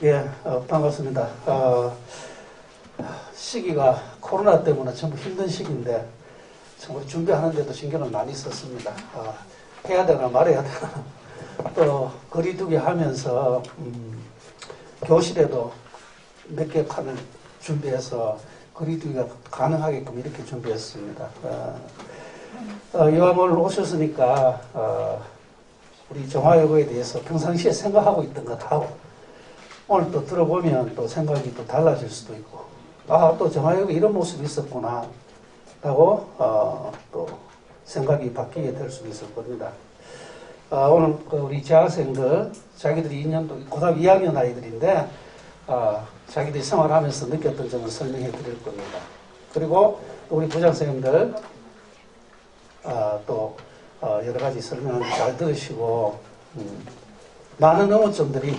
예, 반갑습니다. 시기가 코로나 때문에 전부 힘든 시기인데, 정말 준비하는데도 신경을 많이 썼습니다. 해야 되나 말해야 되나. 또, 거리두기 하면서, 교실에도 몇 개 칸을 준비해서 거리두기가 가능하게끔 이렇게 준비했습니다. 이왕 오늘 오셨으니까, 우리 정화여고에 대해서 평상시에 생각하고 있던 것하고, 오늘 또 들어보면 또 생각이 또 달라질 수도 있고, 또 정화여고 이런 모습이 있었구나, 라고, 또 생각이 바뀌게 될 수도 있을 겁니다. 오늘 우리 재학생들, 자기들이 2년도, 고등학교 2학년 아이들인데, 자기들이 생활하면서 느꼈던 점을 설명해 드릴 겁니다. 그리고 우리 부장선생님들, 또, 여러 가지 설명을 잘 들으시고, 많은 의문점들이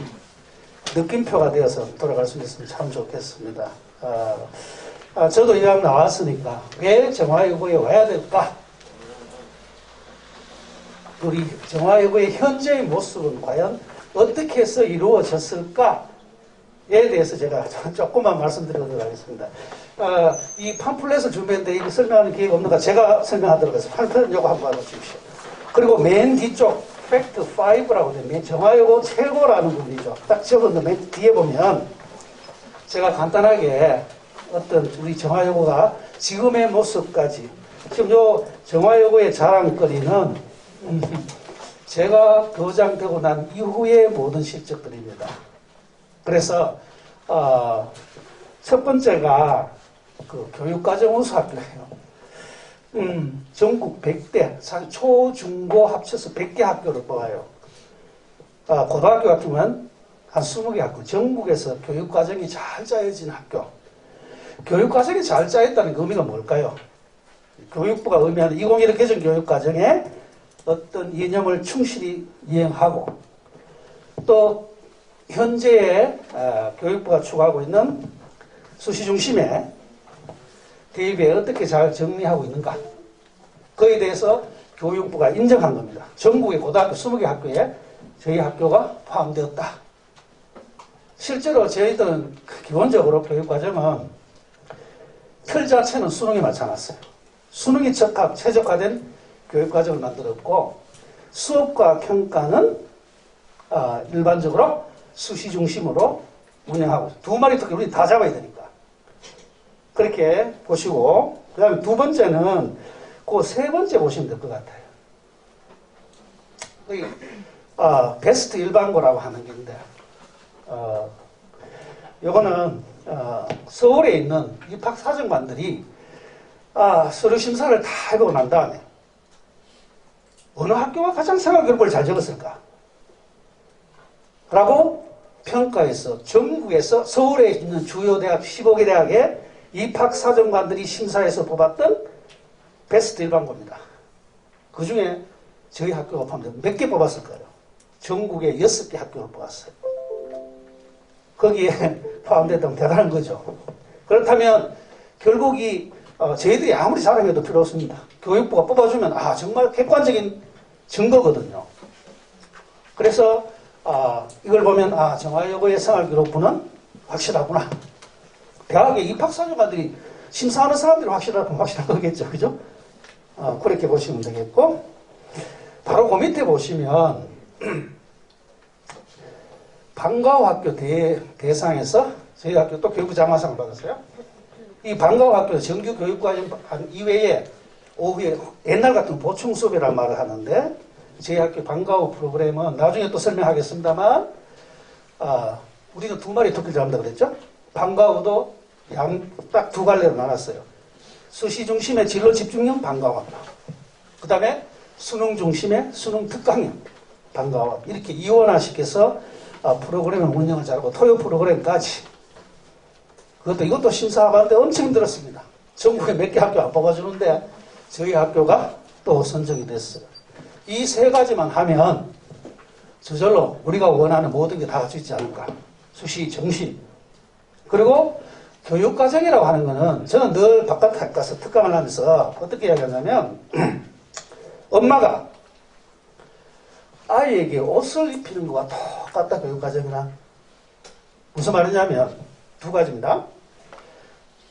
느낌표가 되어서 돌아갈 수 있으면 참 좋겠습니다. 저도 이왕 나왔으니까 왜 정화여고에 와야 될까? 우리 정화여고의 현재의 모습은 과연 어떻게 해서 이루어졌을까에 대해서 제가 조금만 말씀드리도록 하겠습니다. 이 팜플렛을 준비했는데 이거 설명하는 기회가 없는가? 제가 설명하도록 하겠습니다. 팜플렛 요거 한번 봐주십시오. 그리고 맨 뒤쪽 팩트 5라고 되면 정화여고 최고라는 부분이죠. 딱 적었는데 맨 뒤에 보면 제가 간단하게 어떤 우리 정화여고가 지금의 모습까지, 지금 요 정화여고의 자랑거리는 제가 교장되고 난 이후의 모든 실적들입니다. 그래서 첫 번째가 그 교육과정 우수학교예요. 전국 100대, 초, 중, 고 합쳐서 100개 학교를 뽑아요. 고등학교 같으면 한 20개 학교, 전국에서 교육과정이 잘 짜여진 학교. 교육과정이 잘 짜였다는 그 의미가 뭘까요? 교육부가 의미하는 2015 개정 교육과정에 어떤 이념을 충실히 이행하고, 또 현재의 교육부가 추구하고 있는 수시 중심의 대입에 어떻게 잘 정리하고 있는가, 그에 대해서 교육부가 인정한 겁니다. 전국의 고등학교 20개 학교에 저희 학교가 포함되었다. 실제로 저희들은 기본적으로 교육과정은 틀 자체는 수능에 맞춰놨어요. 수능이 최적화된 교육과정을 만들었고, 수업과 평가는 일반적으로 수시 중심으로 운영하고, 두 마리 토끼 우리 다 잡아야 되니까. 그렇게 보시고, 그 다음에 두 번째는 그 세 번째 보시면 될 것 같아요. 여기, 베스트 일반고라고 하는 게 있는데, 요거는, 서울에 있는 입학사정관들이, 서류 심사를 다 해보고 난 다음에, 어느 학교가 가장 생활교육을 잘 적었을까? 라고 평가해서 전국에서 서울에 있는 주요 대학 15개 대학의 입학사정관들이 심사해서 뽑았던 베스트 일반고입니다. 그 중에 저희 학교가 포함돼서 몇 개 뽑았을 거예요. 전국에 6개 학교를 뽑았어요. 거기에 포함됐다면 대단한 거죠. 그렇다면 결국 저희들이 아무리 자랑해도 필요 없습니다. 교육부가 뽑아주면 정말 객관적인 증거거든요. 그래서 이걸 보면 정화여고의 생활기록부는 확실하구나. 대학의 입학사정관들이 심사하는 사람들이 확실하면 확실한 거겠죠. 그죠? 그렇게 보시면 되겠고, 바로 그 밑에 보시면 방과후 학교 대상에서 저희 학교 또 교육부 장학상을 받았어요. 이 방과후 학교 정규 교육과정 이외에 오후에 옛날 같은 보충 수업이라는 말을 하는데, 저희 학교 방과후 프로그램은 나중에 또 설명하겠습니다만, 우리는 두 마리 토끼를 잡는다 그랬죠? 방과후도 딱 두 갈래로 나눴어요. 수시 중심의 진로 집중형 방과후 학교, 그 다음에 수능 중심의 수능 특강형 방과후 학교, 이렇게 이원화시켜서 프로그램을 운영을 잘하고, 토요 프로그램까지. 이것도 심사하는데 엄청 힘들었습니다. 전국에 몇 개 학교 안 뽑아주는데 저희 학교가 또 선정이 됐어요. 이 세 가지만 하면 저절로 우리가 원하는 모든 게 다 갖춰 있지 않을까. 수시, 정시. 그리고 교육과정이라고 하는 거는, 저는 늘 바깥에 가서 특강을 하면서 어떻게 이야기하냐면, 엄마가 아이에게 옷을 입히는 거와 똑같다, 교육과정이랑. 무슨 말이냐면 두 가지입니다.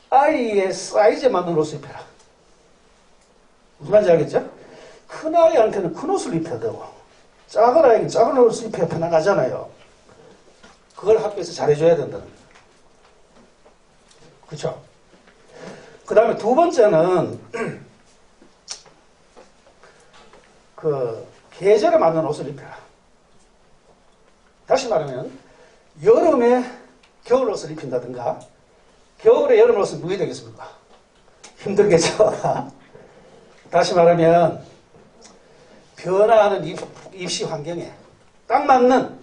아이의 사이즈만으로 수입해라. 무슨 말인지 알겠죠? 큰 아이한테는 큰 옷을 입혀야 되고 작은 아이는 작은 옷을 입혀야 편안하잖아요. 그걸 학교에서 잘해줘야 된다는 거예요. 그렇죠? 그 다음에 두 번째는 그 계절에 맞는 옷을 입혀라. 다시 말하면 여름에 겨울 옷을 입힌다든가 겨울에 여름 옷은 누게 되겠습니까? 힘들겠죠. 다시 말하면 변화하는 입시 환경에 딱 맞는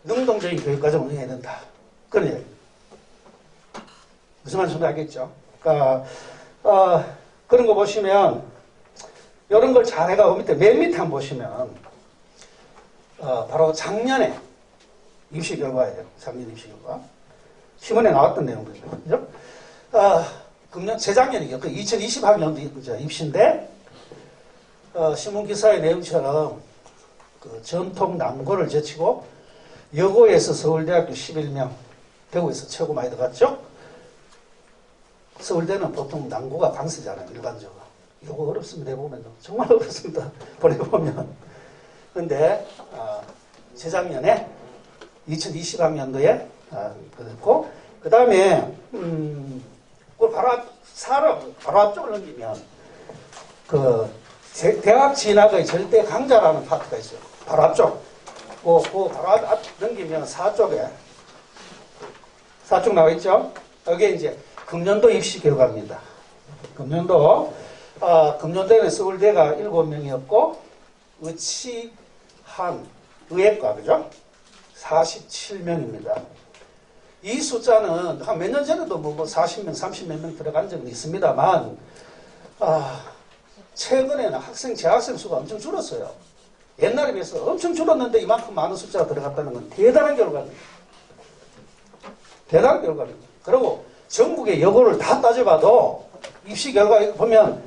능동적인 교육과정을 운영해야 된다. 그런 얘기. 무슨 말인지 알겠죠? 그러니까 그런 거 보시면 이런 걸 잘 해가고 맨 밑에 한번 보시면 바로 작년에 입시 결과예요. 작년 입시 결과. 신문에 나왔던 내용들이죠. 그죠? 재작년이죠. 그 2020학년도 입시인데 신문 기사의 내용처럼 그 전통 난고를 제치고 여고에서 서울대학교 11명, 대구에서 최고 많이 들어갔죠? 서울대는 보통 난고가 강세잖아요, 일반적으로. 이거 어렵습니다, 해보면. 정말 어렵습니다, 보내보면. 근데, 재작년에, 2020학년도에, 그랬고, 그 다음에, 그걸 바로 앞쪽을 넘기면, 대학 진학의 절대 강자라는 파트가 있어요. 바로 앞쪽. 그 바로 앞 넘기면 4쪽 나와 있죠? 여기에 이제 금년도 입시 결과입니다. 금년도에는 서울대가 7명이었고, 의예과, 그죠? 47명입니다. 이 숫자는 한 몇 년 전에도 뭐 40명, 30몇 명 들어간 적은 있습니다만, 최근에는 재학생 수가 엄청 줄었어요. 옛날에 비해서 엄청 줄었는데 이만큼 많은 숫자가 들어갔다는 건 대단한 결과입니다. 그리고 전국의 여고를 다 따져봐도 입시 결과 보면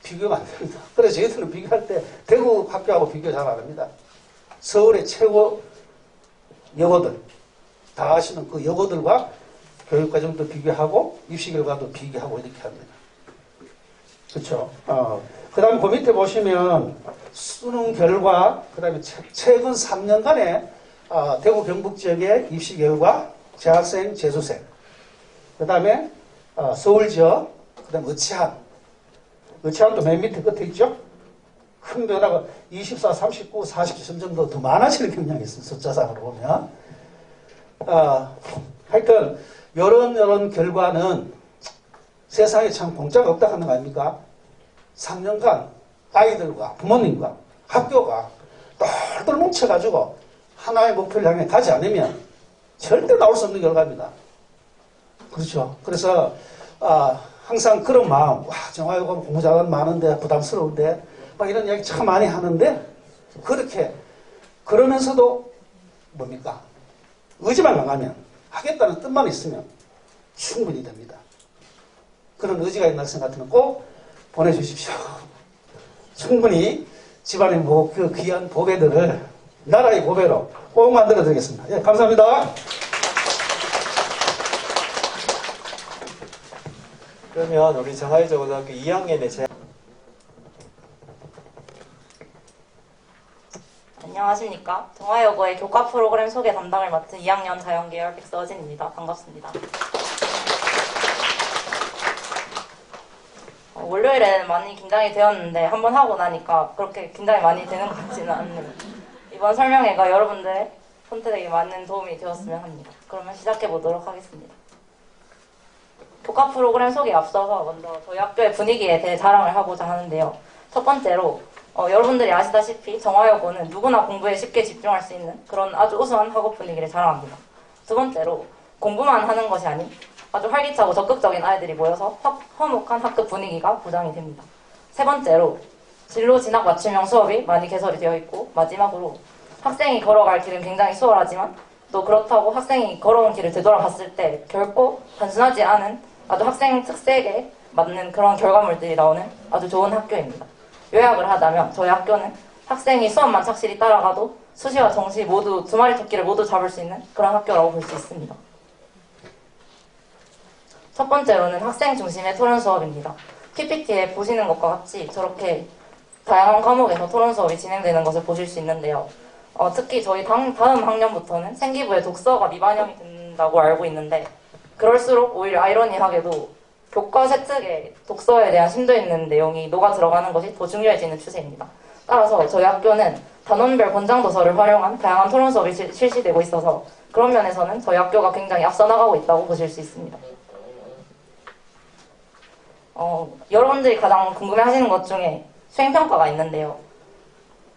비교가 안 됩니다. 그래서 저희들은 비교할 때 대구 학교하고 비교 잘 안 합니다. 서울의 최고 여고들, 다 아시는 그 여고들과 교육과정도 비교하고 입시 결과도 비교하고 이렇게 합니다. 그렇죠? 그 다음에 그 밑에 보시면 수능 결과, 그 다음에 최근 3년간의 대구 경북 지역의 입시 결과, 재학생, 재수생, 그 다음에 서울 지역, 그 다음에 의치안도 맨 밑에 끝에 있죠? 큰 변화가 24, 39, 40 점점 더 많아지는 경향이 있어요. 숫자상으로 보면. 하여튼 이런 결과는 세상에 참 공짜가 없다 하는 거 아닙니까? 3년간 아이들과 부모님과 학교가 똘똘 뭉쳐가지고 하나의 목표를 향해 가지 않으면 절대 나올 수 없는 결과입니다. 그렇죠. 그래서 항상 그런 마음, 정화여고 공부 잘하는 많은데 부담스러운데 막 이런 이야기 참 많이 하는데 그러면서도 뭡니까? 의지만 강하면, 하겠다는 뜻만 있으면 충분히 됩니다. 그런 의지가 있는 학생 같으면 꼭 보내주십시오. 충분히 집안의 그 귀한 보배들을 나라의 보배로 꼭 만들어 드리겠습니다. 예, 감사합니다. 그러면 우리 정하이저고등학교 2학년의 안녕하십니까. 정화여고의 교과 프로그램 소개 담당을 맡은 2학년 자연계열 백서진입니다. 반갑습니다. 월요일에는 많이 긴장이 되었는데 한번 하고 나니까 그렇게 긴장이 많이 되는 것 같지는 않네요. 이번 설명회가 여러분들의 선택에 많은 도움이 되었으면 합니다. 그러면 시작해 보도록 하겠습니다. 교과 프로그램 소개에 앞서서 먼저 저희 학교의 분위기에 대해 자랑을 하고자 하는데요. 첫 번째로 여러분들이 아시다시피 정화여고는 누구나 공부에 쉽게 집중할 수 있는 그런 아주 우수한 학업 분위기를 자랑합니다. 두 번째로 공부만 하는 것이 아닌 아주 활기차고 적극적인 아이들이 모여서 화목한 학급 분위기가 보장이 됩니다. 세 번째로 진로 진학 맞춤형 수업이 많이 개설이 되어 있고, 마지막으로 학생이 걸어갈 길은 굉장히 수월하지만 또 그렇다고 학생이 걸어온 길을 되돌아봤을 때 결코 단순하지 않은 아주 학생 특색에 맞는 그런 결과물들이 나오는 아주 좋은 학교입니다. 요약을 하자면 저희 학교는 학생이 수업만 착실히 따라가도 수시와 정시 모두 두 마리 토끼를 모두 잡을 수 있는 그런 학교라고 볼 수 있습니다. 첫 번째로는 학생 중심의 토론 수업입니다. PPT에 보시는 것과 같이 저렇게 다양한 과목에서 토론 수업이 진행되는 것을 보실 수 있는데요. 특히 저희 다음 학년부터는 생기부에 독서가 미반영이 된다고 알고 있는데 그럴수록 오히려 아이러니하게도 교과 세특에 독서에 대한 심도 있는 내용이 녹아 들어가는 것이 더 중요해지는 추세입니다. 따라서 저희 학교는 단원별 권장 도서를 활용한 다양한 토론 수업이 실시되고 있어서 그런 면에서는 저희 학교가 굉장히 앞서 나가고 있다고 보실 수 있습니다. 여러분들이 가장 궁금해하시는 것 중에 수행평가가 있는데요.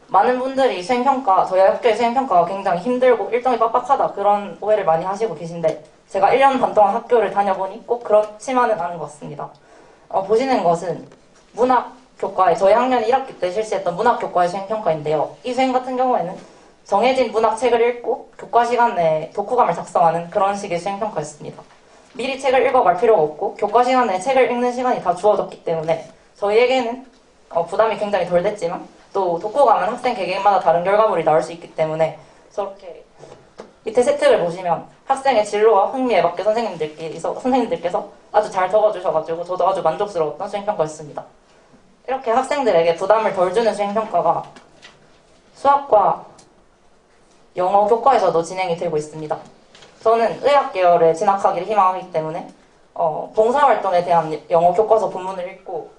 많은 분들이 저희 학교의 수행평가가 굉장히 힘들고 일정이 빡빡하다 그런 오해를 많이 하시고 계신데 제가 1년 반 동안 학교를 다녀보니 꼭 그렇지만은 않은 것 같습니다. 보시는 것은 문학교과에 저희 학년 1학기 때 실시했던 문학교과의 수행평가인데요. 이 수행 같은 경우에는 정해진 문학책을 읽고 교과 시간 내에 독후감을 작성하는 그런 식의 수행평가였습니다. 미리 책을 읽어갈 필요가 없고 교과 시간 내에 책을 읽는 시간이 다 주어졌기 때문에 저희에게는 부담이 굉장히 덜 됐지만 또 독후감은 학생 개개인마다 다른 결과물이 나올 수 있기 때문에 저렇게 밑에 세특을 보시면 학생의 진로와 흥미에 맞게 선생님들께서 아주 잘 적어주셔가지고 저도 아주 만족스러웠던 수행평가였습니다. 이렇게 학생들에게 부담을 덜 주는 수행평가가 수학과 영어 교과에서도 진행이 되고 있습니다. 저는 의학 계열에 진학하기를 희망하기 때문에 봉사활동에 대한 영어 교과서 본문을 읽고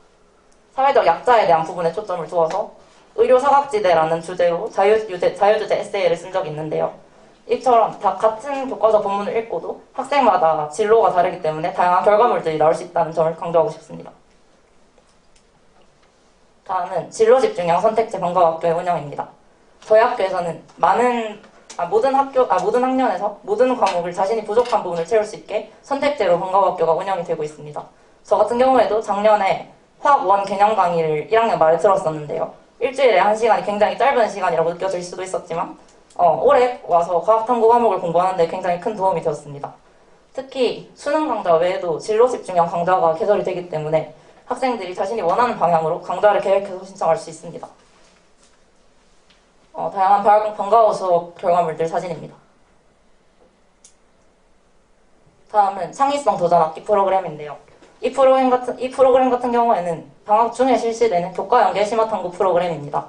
사회적 약자에 대한 부분에 초점을 두어서 의료사각지대라는 주제로 자유주제 에세이를 쓴 적이 있는데요. 이처럼 다 같은 교과서 본문을 읽고도 학생마다 진로가 다르기 때문에 다양한 결과물들이 나올 수 있다는 점을 강조하고 싶습니다. 다음은 진로집중형 선택제 방과학교의 운영입니다. 저희 학교에서는 모든 학년에서 모든 과목을 자신이 부족한 부분을 채울 수 있게 선택제로 방과학교가 운영이 되고 있습니다. 저 같은 경우에도 작년에 화학 1 개념 강의를 1학년 말에 들었었는데요. 일주일에 1시간이 굉장히 짧은 시간이라고 느껴질 수도 있었지만 올해 와서 과학탐구 과목을 공부하는데 굉장히 큰 도움이 되었습니다. 특히 수능 강좌 외에도 진로 집중형 강좌가 개설이 되기 때문에 학생들이 자신이 원하는 방향으로 강좌를 계획해서 신청할 수 있습니다. 다양한 방과후 수업 결과물들 사진입니다. 다음은 창의성 도전 학기 프로그램인데요. 이 프로그램 같은 경우에는 방학 중에 실시되는 교과 연계 심화 탐구 프로그램입니다.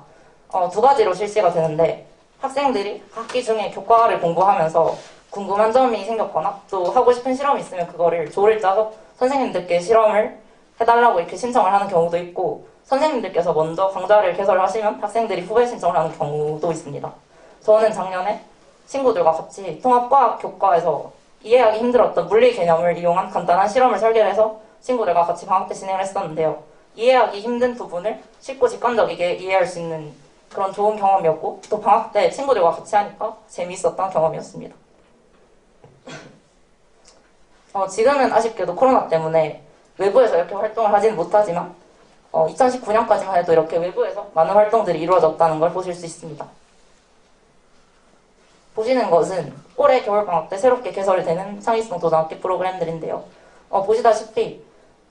두 가지로 실시가 되는데 학생들이 학기 중에 교과를 공부하면서 궁금한 점이 생겼거나 또 하고 싶은 실험이 있으면 그거를 조를 짜서 선생님들께 실험을 해달라고 이렇게 신청을 하는 경우도 있고 선생님들께서 먼저 강좌를 개설하시면 학생들이 후배 신청을 하는 경우도 있습니다. 저는 작년에 친구들과 같이 통합과학 교과에서 이해하기 힘들었던 물리 개념을 이용한 간단한 실험을 설계를 해서 친구들과 같이 방학 때 진행을 했었는데요. 이해하기 힘든 부분을 쉽고 직관적이게 이해할 수 있는 그런 좋은 경험이었고 또 방학 때 친구들과 같이 하니까 재미있었던 경험이었습니다. 지금은 아쉽게도 코로나 때문에 외부에서 이렇게 활동을 하지는 못하지만 2019년까지만 해도 이렇게 외부에서 많은 활동들이 이루어졌다는 걸 보실 수 있습니다. 보시는 것은 올해 겨울방학 때 새롭게 개설이 되는 창의성 도전학기 프로그램들인데요. 보시다시피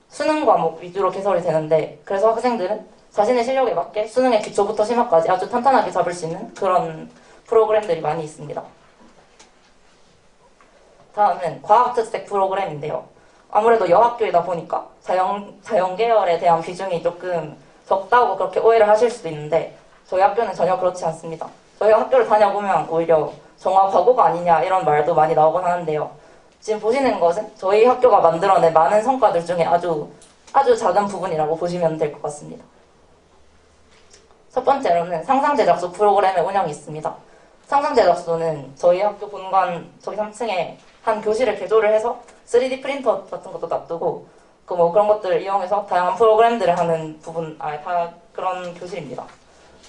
수능 과목 위주로 개설이 되는데 그래서 학생들은 자신의 실력에 맞게 수능의 기초부터 심화까지 아주 탄탄하게 잡을 수 있는 그런 프로그램들이 많이 있습니다. 다음은 과학특색 프로그램인데요. 아무래도 여학교이다 보니까 자연 계열에 대한 비중이 조금 적다고 그렇게 오해를 하실 수도 있는데 저희 학교는 전혀 그렇지 않습니다. 저희 학교를 다녀보면 오히려 정화 과고가 아니냐 이런 말도 많이 나오곤 하는데요. 지금 보시는 것은 저희 학교가 만들어낸 많은 성과들 중에 아주 작은 부분이라고 보시면 될 것 같습니다. 첫 번째로는 상상제작소 프로그램의 운영이 있습니다. 상상제작소는 저희 학교 본관 저기 3층에 한 교실을 개조를 해서 3D 프린터 같은 것도 놔두고 그런 것들을 이용해서 다양한 프로그램들을 하는 다 그런 교실입니다.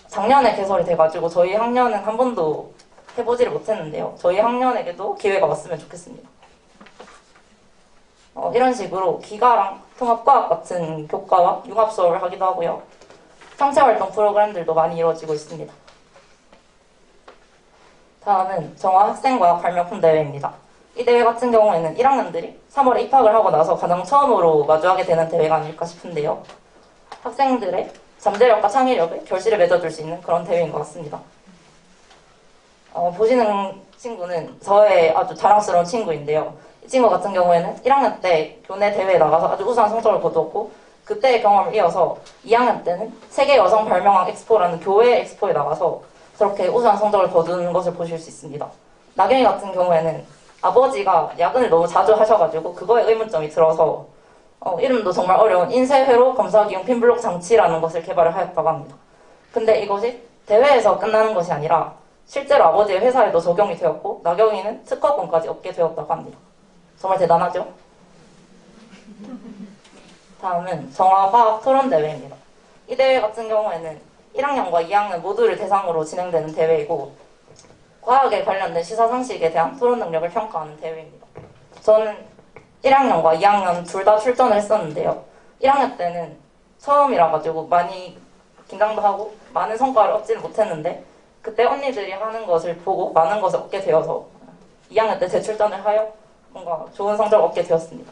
작년에 개설이 돼가지고 저희 학년은 한 번도 해보지를 못했는데요. 저희 학년에게도 기회가 왔으면 좋겠습니다. 이런 식으로 기가랑 통합과학 같은 교과와 융합 수업을 하기도 하고요. 성체활동 프로그램들도 많이 이루어지고 있습니다. 다음은 정화 학생과학 발명품 대회입니다. 이 대회 같은 경우에는 1학년들이 3월에 입학을 하고 나서 가장 처음으로 마주하게 되는 대회가 아닐까 싶은데요. 학생들의 잠재력과 창의력을 결실을 맺어줄 수 있는 그런 대회인 것 같습니다. 보시는 친구는 저의 아주 자랑스러운 친구인데요. 이 친구 같은 경우에는 1학년 때 교내 대회에 나가서 아주 우수한 성적을 거두었고 그때의 경험을 이어서 2학년 때는 세계 여성 발명왕 엑스포라는 교회 엑스포에 나가서 저렇게 우수한 성적을 거두는 것을 보실 수 있습니다. 나경이 같은 경우에는 아버지가 야근을 너무 자주 하셔가지고 그거에 의문점이 들어서 이름도 정말 어려운 인쇄회로 검사기용 핀블록 장치라는 것을 개발을 하였다고 합니다. 근데 이것이 대회에서 끝나는 것이 아니라 실제로 아버지의 회사에도 적용이 되었고 나경이는 특허권까지 얻게 되었다고 합니다. 정말 대단하죠? 다음은 정화과학 토론대회입니다. 이 대회 같은 경우에는 1학년과 2학년 모두를 대상으로 진행되는 대회이고 과학에 관련된 시사상식에 대한 토론 능력을 평가하는 대회입니다. 저는 1학년과 2학년 둘 다 출전을 했었는데요. 1학년 때는 처음이라 가지고 많이 긴장도 하고 많은 성과를 얻지는 못했는데 그때 언니들이 하는 것을 보고 많은 것을 얻게 되어서 2학년 때 재출전을 하여 뭔가 좋은 성적을 얻게 되었습니다.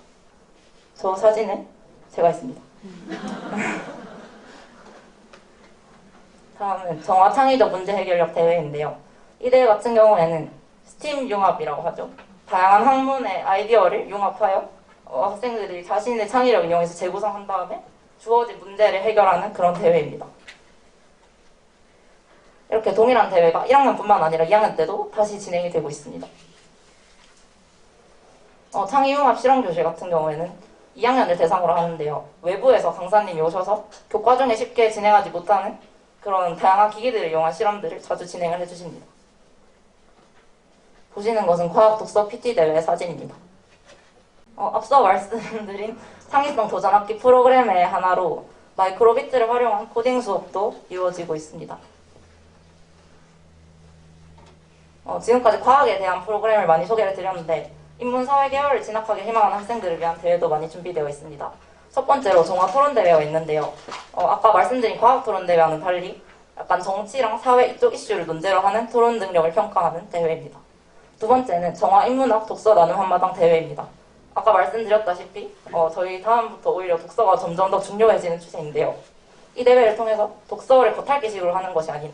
저 사진은 제가 있습니다. 다음은 정화 창의적 문제 해결력 대회인데요. 이 대회 같은 경우에는 스팀 융합이라고 하죠. 다양한 학문의 아이디어를 융합하여 학생들이 자신의 창의력을 이용해서 재구성한 다음에 주어진 문제를 해결하는 그런 대회입니다. 이렇게 동일한 대회가 1학년뿐만 아니라 2학년 때도 다시 진행이 되고 있습니다. 창의융합 실험교실 같은 경우에는 2학년을 대상으로 하는데요. 외부에서 강사님이 오셔서 교과 중에 쉽게 진행하지 못하는 그런 다양한 기기들을 이용한 실험들을 자주 진행을 해주십니다. 보시는 것은 과학 독서 PT 대회 사진입니다. 앞서 말씀드린 창의성 도전학기 프로그램의 하나로 마이크로비트를 활용한 코딩 수업도 이루어지고 있습니다. 지금까지 과학에 대한 프로그램을 많이 소개를 드렸는데 인문사회 계열을 진학하기 희망하는 학생들을 위한 대회도 많이 준비되어 있습니다. 첫 번째로 정화 토론대회가 있는데요. 아까 말씀드린 과학 토론대회와는 달리 약간 정치랑 사회 이쪽 이슈를 논제로 하는 토론 능력을 평가하는 대회입니다. 두 번째는 정화 인문학 독서 나눔 한마당 대회입니다. 아까 말씀드렸다시피 저희 다음부터 오히려 독서가 점점 더 중요해지는 추세인데요. 이 대회를 통해서 독서를 겉핥기식으로 하는 것이 아닌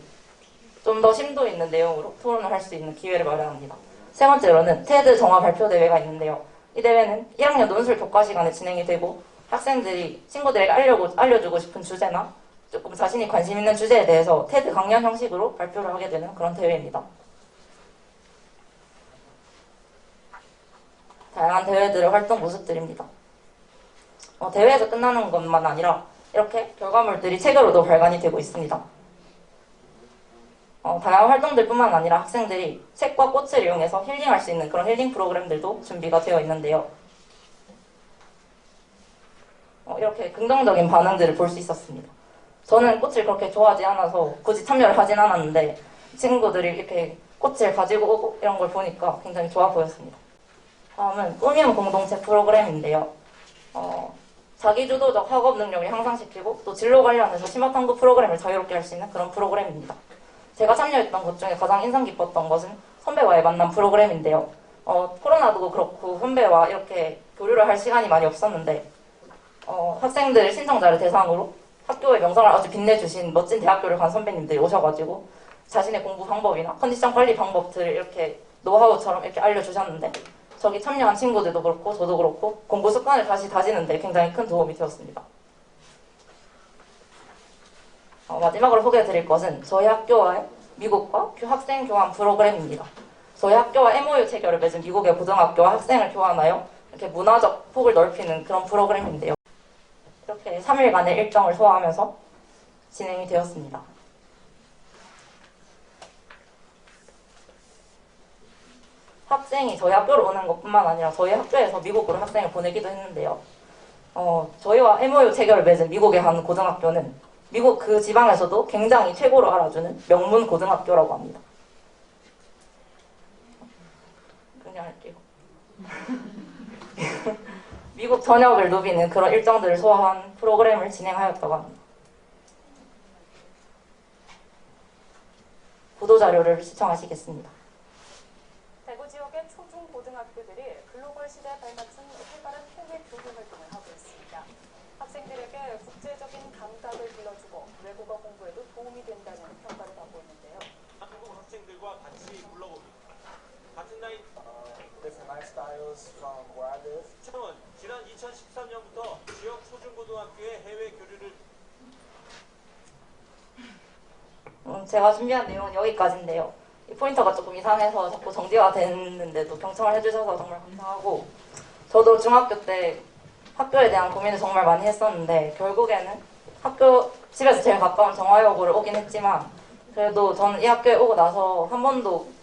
좀 더 심도 있는 내용으로 토론을 할 수 있는 기회를 마련합니다. 세 번째로는 테드 정화 발표 대회가 있는데요. 이 대회는 1학년 논술 교과 시간에 진행이 되고 학생들이 친구들에게 알려주고 싶은 주제나 조금 자신이 관심 있는 주제에 대해서 테드 강연 형식으로 발표를 하게 되는 그런 대회입니다. 다양한 대회들의 활동 모습들입니다. 대회에서 끝나는 것만 아니라 이렇게 결과물들이 책으로도 발간이 되고 있습니다. 다양한 활동들뿐만 아니라 학생들이 책과 꽃을 이용해서 힐링할 수 있는 그런 힐링 프로그램들도 준비가 되어 있는데요. 이렇게 긍정적인 반응들을 볼 수 있었습니다. 저는 꽃을 그렇게 좋아하지 않아서 굳이 참여를 하진 않았는데 친구들이 이렇게 꽃을 가지고 오고 이런 걸 보니까 굉장히 좋아 보였습니다. 다음은 꾸미움 공동체 프로그램인데요. 자기주도적 학업 능력을 향상시키고 또 진로 관련해서 심화 탐구 프로그램을 자유롭게 할 수 있는 그런 프로그램입니다. 제가 참여했던 것 중에 가장 인상 깊었던 것은 선배와의 만남 프로그램인데요. 코로나도 그렇고 선배와 이렇게 교류를 할 시간이 많이 없었는데 학생들 신청자를 대상으로 학교의 명성을 아주 빛내주신 멋진 대학교를 간 선배님들이 오셔가지고 자신의 공부 방법이나 컨디션 관리 방법들을 이렇게 노하우처럼 이렇게 알려주셨는데 저기 참여한 친구들도 그렇고 저도 그렇고 공부 습관을 다시 다지는데 굉장히 큰 도움이 되었습니다. 마지막으로 소개해드릴 것은 저희 학교와의 미국과 학생 교환 프로그램입니다. 저희 학교와 MOU 체결을 맺은 미국의 고등학교와 학생을 교환하여 이렇게 문화적 폭을 넓히는 그런 프로그램인데요. 이렇게 3일간의 일정을 소화하면서 진행이 되었습니다. 학생이 저희 학교로 오는 것뿐만 아니라 저희 학교에서 미국으로 학생을 보내기도 했는데요. 저희와 MOU 체결을 맺은 미국의 한 고등학교는 미국 그 지방에서도 굉장히 최고로 알아주는 명문 고등학교라고 합니다. 그냥 할게요. 미국 전역을 누비는 그런 일정들을 소화한 프로그램을 진행하였다고 합니다. 보도자료를 시청하시겠습니다. 대구 지역의 초중고등학교들이 글로벌 시대에 발맞춘 활발한 해외 교류 활동을 하고 있습니다. 학생들에게 국제적인 감각을 길러주고 외국어 공부에도 도움이 된다는 평가를 받고 있는데요. 한국 학생들과 같이 불러봅니다. 같은 나이 different lifestyles from where I live. 청은 지난 2013년부터 지역 초중고등학교에 해외 교류를 제가 준비한 내용은 여기까지인데요. 이 포인터가 조금 이상해서 자꾸 정지가 됐는데도 경청을 해주셔서 정말 감사하고, 저도 중학교 때 학교에 대한 고민을 정말 많이 했었는데 결국에는 집에서 제일 가까운 정화여고를 오긴 했지만 그래도 저는 이 학교에 오고 나서 한 번도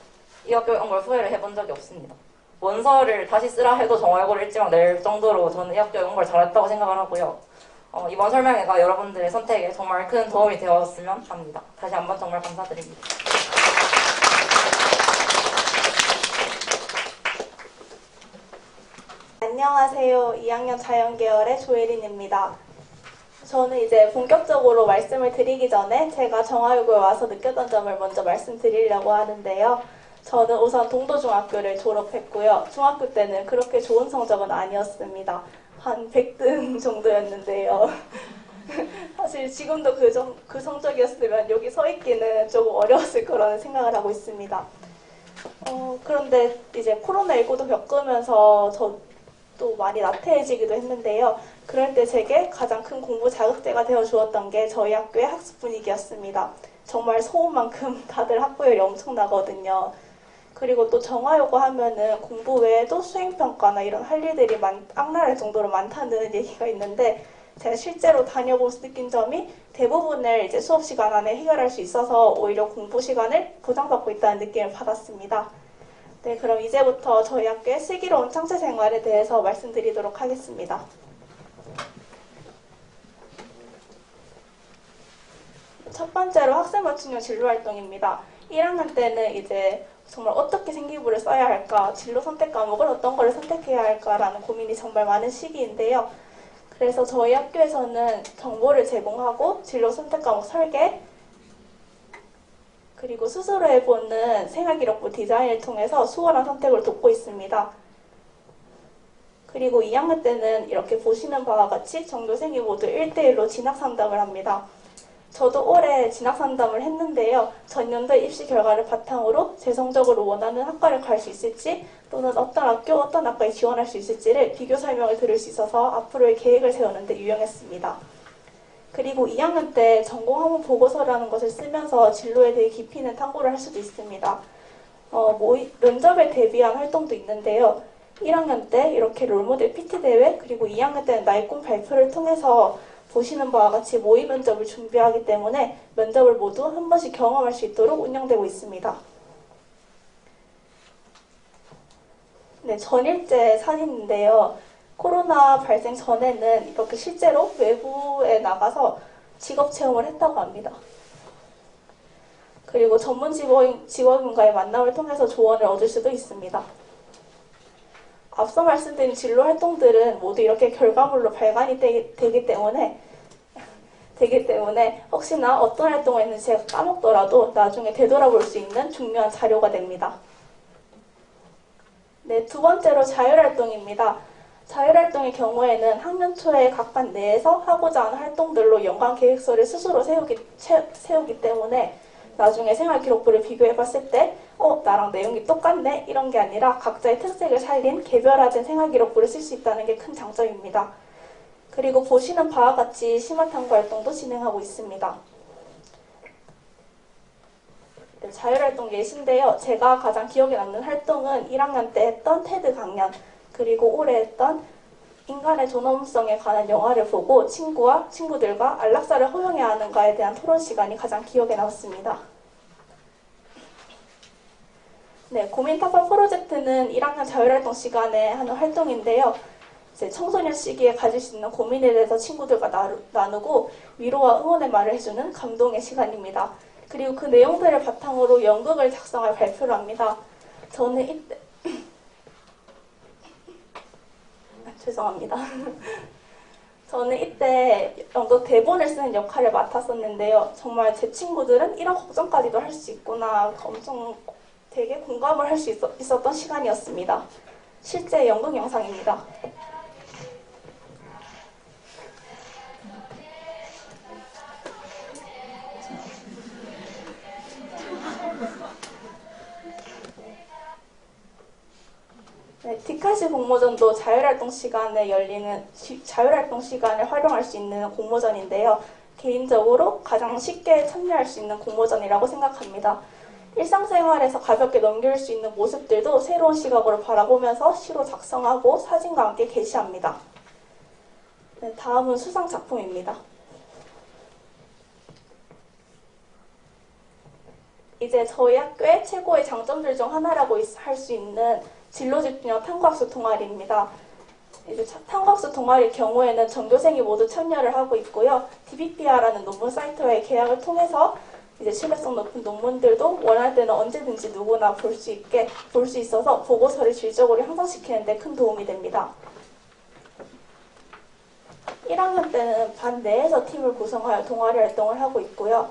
이 학교에 온 걸 후회를 해본 적이 없습니다. 원서를 다시 쓰라 해도 정화여고를 일지망 낼 정도로 저는 이 학교에 온 걸 잘했다고 생각을 하고요. 이번 설명회가 여러분들의 선택에 정말 큰 도움이 되었으면 합니다. 다시 한번 정말 감사드립니다. 안녕하세요. 2학년 자연계열의 조혜린입니다. 저는 이제 본격적으로 말씀을 드리기 전에 제가 정화여고에 와서 느꼈던 점을 먼저 말씀드리려고 하는데요. 저는 우선 동도중학교를 졸업했고요. 중학교 때는 그렇게 좋은 성적은 아니었습니다. 한 100등 정도였는데요. 사실 지금도 그 성적이었으면 여기 서 있기는 조금 어려웠을 거라는 생각을 하고 있습니다. 그런데 이제 코로나19도 겪으면서 또 많이 나태해지기도 했는데요. 그럴 때 제게 가장 큰 공부 자극제가 되어주었던 게 저희 학교의 학습 분위기였습니다. 정말 소음만큼 다들 학부열이 엄청나거든요. 그리고 또 정화여고 하면은 공부 외에도 수행평가나 이런 할 일들이 악랄할 정도로 많다는 얘기가 있는데, 제가 실제로 다녀보면서 느낀 점이 대부분을 이제 수업 시간 안에 해결할 수 있어서 오히려 공부 시간을 보장받고 있다는 느낌을 받았습니다. 네, 그럼 이제부터 저희 학교의 슬기로운 창체 생활에 대해서 말씀드리도록 하겠습니다. 첫 번째로 학생 맞춤형 진로 활동입니다. 1학년 때는 이제 정말 어떻게 생기부를 써야 할까, 진로 선택 과목을 어떤 거를 선택해야 할까라는 고민이 정말 많은 시기인데요. 그래서 저희 학교에서는 정보를 제공하고 진로 선택 과목 설계, 그리고 스스로 해보는 생활기록부 디자인을 통해서 수월한 선택을 돕고 있습니다. 그리고 2학년 때는 이렇게 보시는 바와 같이 전교생이 모두 1대1로 진학 상담을 합니다. 저도 올해 진학 상담을 했는데요. 전년도의 입시 결과를 바탕으로 재성적으로 원하는 학과를 갈 수 있을지, 또는 어떤 학교, 어떤 학과에 지원할 수 있을지를 비교 설명을 들을 수 있어서 앞으로의 계획을 세우는 데 유용했습니다. 그리고 2학년 때 전공 학문 보고서라는 것을 쓰면서 진로에 대해 깊이 있는 탐구를 할 수도 있습니다. 면접에 대비한 활동도 있는데요. 1학년 때 이렇게 롤모델 PT 대회, 그리고 2학년 때는 나의 꿈 발표를 통해서 보시는 바와 같이 모의 면접을 준비하기 때문에 면접을 모두 한 번씩 경험할 수 있도록 운영되고 있습니다. 네, 전일제 사진인데요. 코로나 발생 전에는 이렇게 실제로 외부에 나가서 직업 체험을 했다고 합니다. 그리고 전문 직원과의 만남을 통해서 조언을 얻을 수도 있습니다. 앞서 말씀드린 진로 활동들은 모두 이렇게 결과물로 발간이 되기 때문에 혹시나 어떤 활동을 했는지 제가 까먹더라도 나중에 되돌아볼 수 있는 중요한 자료가 됩니다. 네, 두 번째로 자율활동입니다. 자율활동의 경우에는 학년 초에 각 반 내에서 하고자 하는 활동들로 연관 계획서를 스스로 세우기 때문에 나중에 생활기록부를 비교해봤을 때 나랑 내용이 똑같네? 이런 게 아니라 각자의 특색을 살린 개별화된 생활기록부를 쓸 수 있다는 게 큰 장점입니다. 그리고 보시는 바와 같이 심화탐구 활동도 진행하고 있습니다. 네, 자율활동 예시인데요. 제가 가장 기억에 남는 활동은 1학년 때 했던 테드 강연, 그리고 올해 했던 인간의 존엄성에 관한 영화를 보고 친구들과 안락사를 허용해야 하는가에 대한 토론 시간이 가장 기억에 남습니다. 네, 고민 타파 프로젝트는 1학년 자율활동 시간에 하는 활동인데요. 이제 청소년 시기에 가질 수 있는 고민에 대해서 친구들과 나누고 위로와 응원의 말을 해주는 감동의 시간입니다. 그리고 그 내용들을 바탕으로 연극을 작성할 발표를 합니다. 저는 이때 죄송합니다. 저는 이때 연극 대본을 쓰는 역할을 맡았었는데요. 정말 제 친구들은 이런 걱정까지도 할 수 있구나, 엄청 되게 공감을 할 수 있었던 시간이었습니다. 실제 연극 영상입니다. 사회시 공모전도 자율활동 시간에 자율활동 시간을 활용할 수 있는 공모전인데요. 개인적으로 가장 쉽게 참여할 수 있는 공모전이라고 생각합니다. 일상생활에서 가볍게 넘길 수 있는 모습들도 새로운 시각으로 바라보면서 시로 작성하고 사진과 함께 게시합니다. 네, 다음은 수상 작품입니다. 이제 저희 학교의 최고의 장점들 중 하나라고 할 수 있는 진로 집중형 탐구학습 동아리입니다. 이제 탐구학습 동아리 경우에는 전교생이 모두 참여를 하고 있고요. DBPR라는 논문 사이트와의 계약을 통해서 이제 신뢰성 높은 논문들도 원할 때는 언제든지 누구나 볼 수 있어서 보고서를 질적으로 향상시키는 데 큰 도움이 됩니다. 1학년 때는 반 내에서 팀을 구성하여 동아리 활동을 하고 있고요.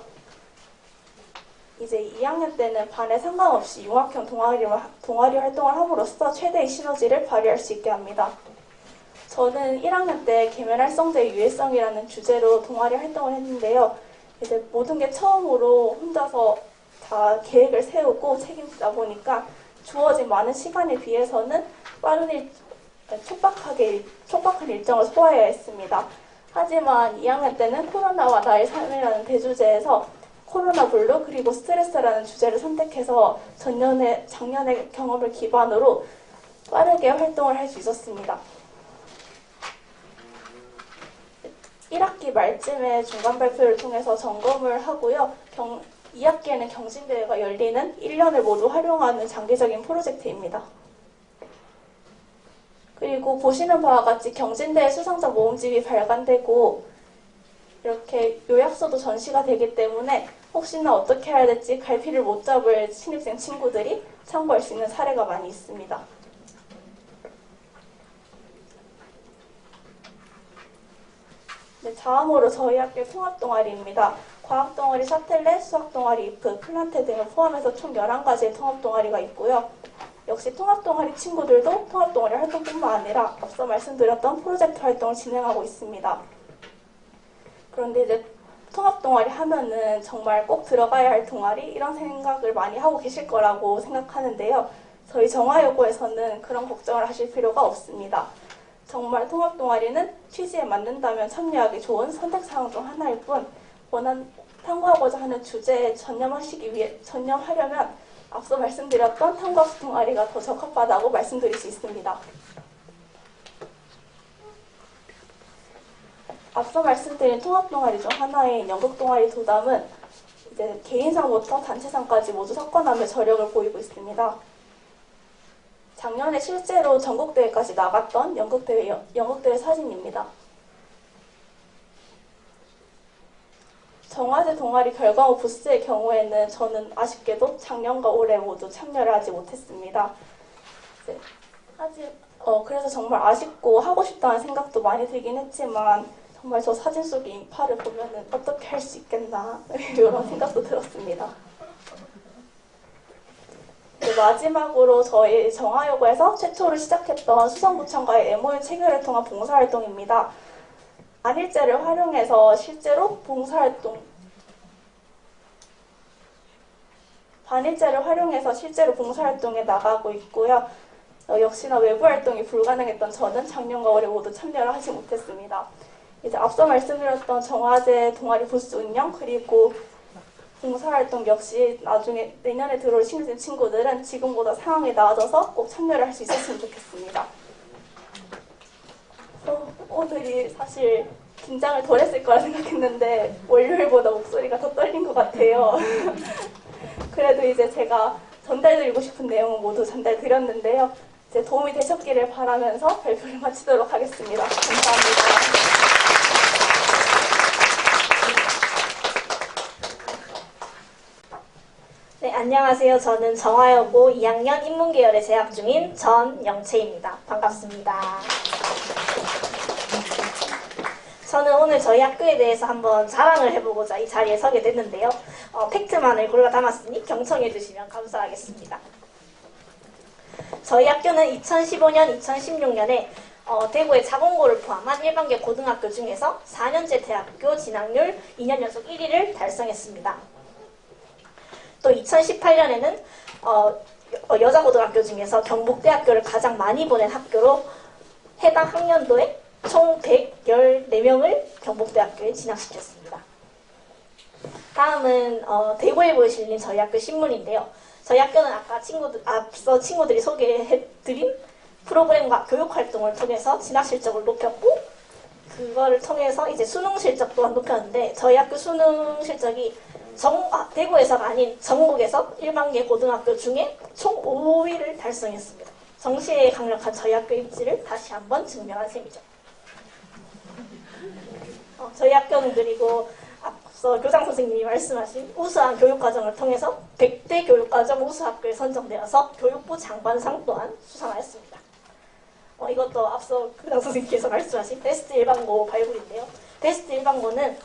이제 2학년 때는 반에 상관없이 융합형 동아리 활동을 함으로써 최대의 시너지를 발휘할 수 있게 합니다. 저는 1학년 때 계면활성제의 유해성이라는 주제로 동아리 활동을 했는데요. 이제 모든 게 처음으로 혼자서 다 계획을 세우고 책임지다 보니까 주어진 많은 시간에 비해서는 촉박한 일정을 소화해야 했습니다. 하지만 2학년 때는 코로나와 나의 삶이라는 대주제에서 코로나 블루 그리고 스트레스라는 주제를 선택해서 작년의 경험을 기반으로 빠르게 활동을 할 수 있었습니다. 1학기 말쯤에 중간 발표를 통해서 점검을 하고요. 2학기에는 경진대회가 열리는 1년을 모두 활용하는 장기적인 프로젝트입니다. 그리고 보시는 바와 같이 경진대회 수상자 모음집이 발간되고 이렇게 요약서도 전시가 되기 때문에 혹시나 어떻게 해야 될지 갈피를 못 잡을 신입생 친구들이 참고할 수 있는 사례가 많이 있습니다. 네, 다음으로 저희 학교 통합동아리입니다. 과학동아리 샤틀렛, 수학동아리 이프, 플란테 등을 포함해서 총 11가지의 통합동아리가 있고요. 역시 통합동아리 친구들도 통합동아리 활동뿐만 아니라 앞서 말씀드렸던 프로젝트 활동을 진행하고 있습니다. 그런데 이제 통합동아리 하면은 정말 꼭 들어가야 할 동아리 이런 생각을 많이 하고 계실 거라고 생각하는데요. 저희 정화여고에서는 그런 걱정을 하실 필요가 없습니다. 정말 통합동아리는 취지에 맞는다면 참여하기 좋은 선택사항 중 하나일 뿐 탐구하고자 하는 주제에 전념하려면 앞서 말씀드렸던 탐구학습 동아리가 더 적합하다고 말씀드릴 수 있습니다. 앞서 말씀드린 통합동아리 중 하나인 연극동아리 도담은 이제 개인상부터 단체상까지 모두 석권하며 저력을 보이고 있습니다. 작년에 실제로 전국대회까지 나갔던 연극대회 사진입니다. 정화제 동아리 결과후 부스의 경우에는 저는 아쉽게도 작년과 올해 모두 참여를 하지 못했습니다. 그래서 정말 아쉽고 하고 싶다는 생각도 많이 들긴 했지만 정말 저 사진 속의 인파를 보면은 어떻게 할 수 있겠나 이런 생각도 들었습니다. 마지막으로 저희 정화여고에서 최초로 시작했던 수성구청과의 MOU 체결을 통한 봉사활동입니다. 안일제를 활용해서 실제로 봉사활동에 나가고 있고요. 역시나 외부 활동이 불가능했던 저는 작년과 올해 모두 참여를 하지 못했습니다. 이제 앞서 말씀드렸던 정화제 동아리 부스 운영 그리고 봉사활동 역시 나중에 내년에 들어올 신입생 친구들은 지금보다 상황이 나아져서 꼭 참여를 할 수 있었으면 좋겠습니다. 오늘이 사실 긴장을 덜 했을 거라 생각했는데 월요일보다 목소리가 더 떨린 것 같아요. 그래도 이제 제가 전달드리고 싶은 내용은 모두 전달드렸는데요. 이제 도움이 되셨기를 바라면서 발표를 마치도록 하겠습니다. 감사합니다. 네, 안녕하세요. 저는 정화여고 2학년 인문계열에 재학 중인 전영채입니다. 반갑습니다. 저는 오늘 저희 학교에 대해서 한번 자랑을 해보고자 이 자리에 서게 됐는데요. 팩트만을 골라 담았으니 경청해 주시면 감사하겠습니다. 저희 학교는 2015년, 2016년에 대구의 자공고를 포함한 일반계 고등학교 중에서 4년제 대학교 진학률 2년 연속 1위를 달성했습니다. 또 2018년에는 여자 고등학교 중에서 경북대학교를 가장 많이 보낸 학교로 해당 학년도에 총 114명을 경북대학교에 진학시켰습니다. 다음은 대구일보에 실린 저희 학교 신문인데요. 저희 학교는 아까 앞서 친구들이 소개해드린 프로그램과 교육활동을 통해서 진학 실적을 높였고, 그거를 통해서 이제 수능 실적 또한 높였는데, 저희 학교 수능 실적이 대구에서가 아닌 전국에서 1만 개 고등학교 중에 총 5위를 달성했습니다. 정시에 강력한 저희 학교 입지를 다시 한번 증명한 셈이죠. 저희 학교는 그리고 앞서 교장 선생님이 말씀하신 우수한 교육과정을 통해서 100대 교육과정 우수학교에 선정되어서 교육부 장관상 또한 수상하였습니다. 이것도 앞서 교장 선생님께서 말씀하신 베스트 일반고 발굴인데요. 베스트 일반고는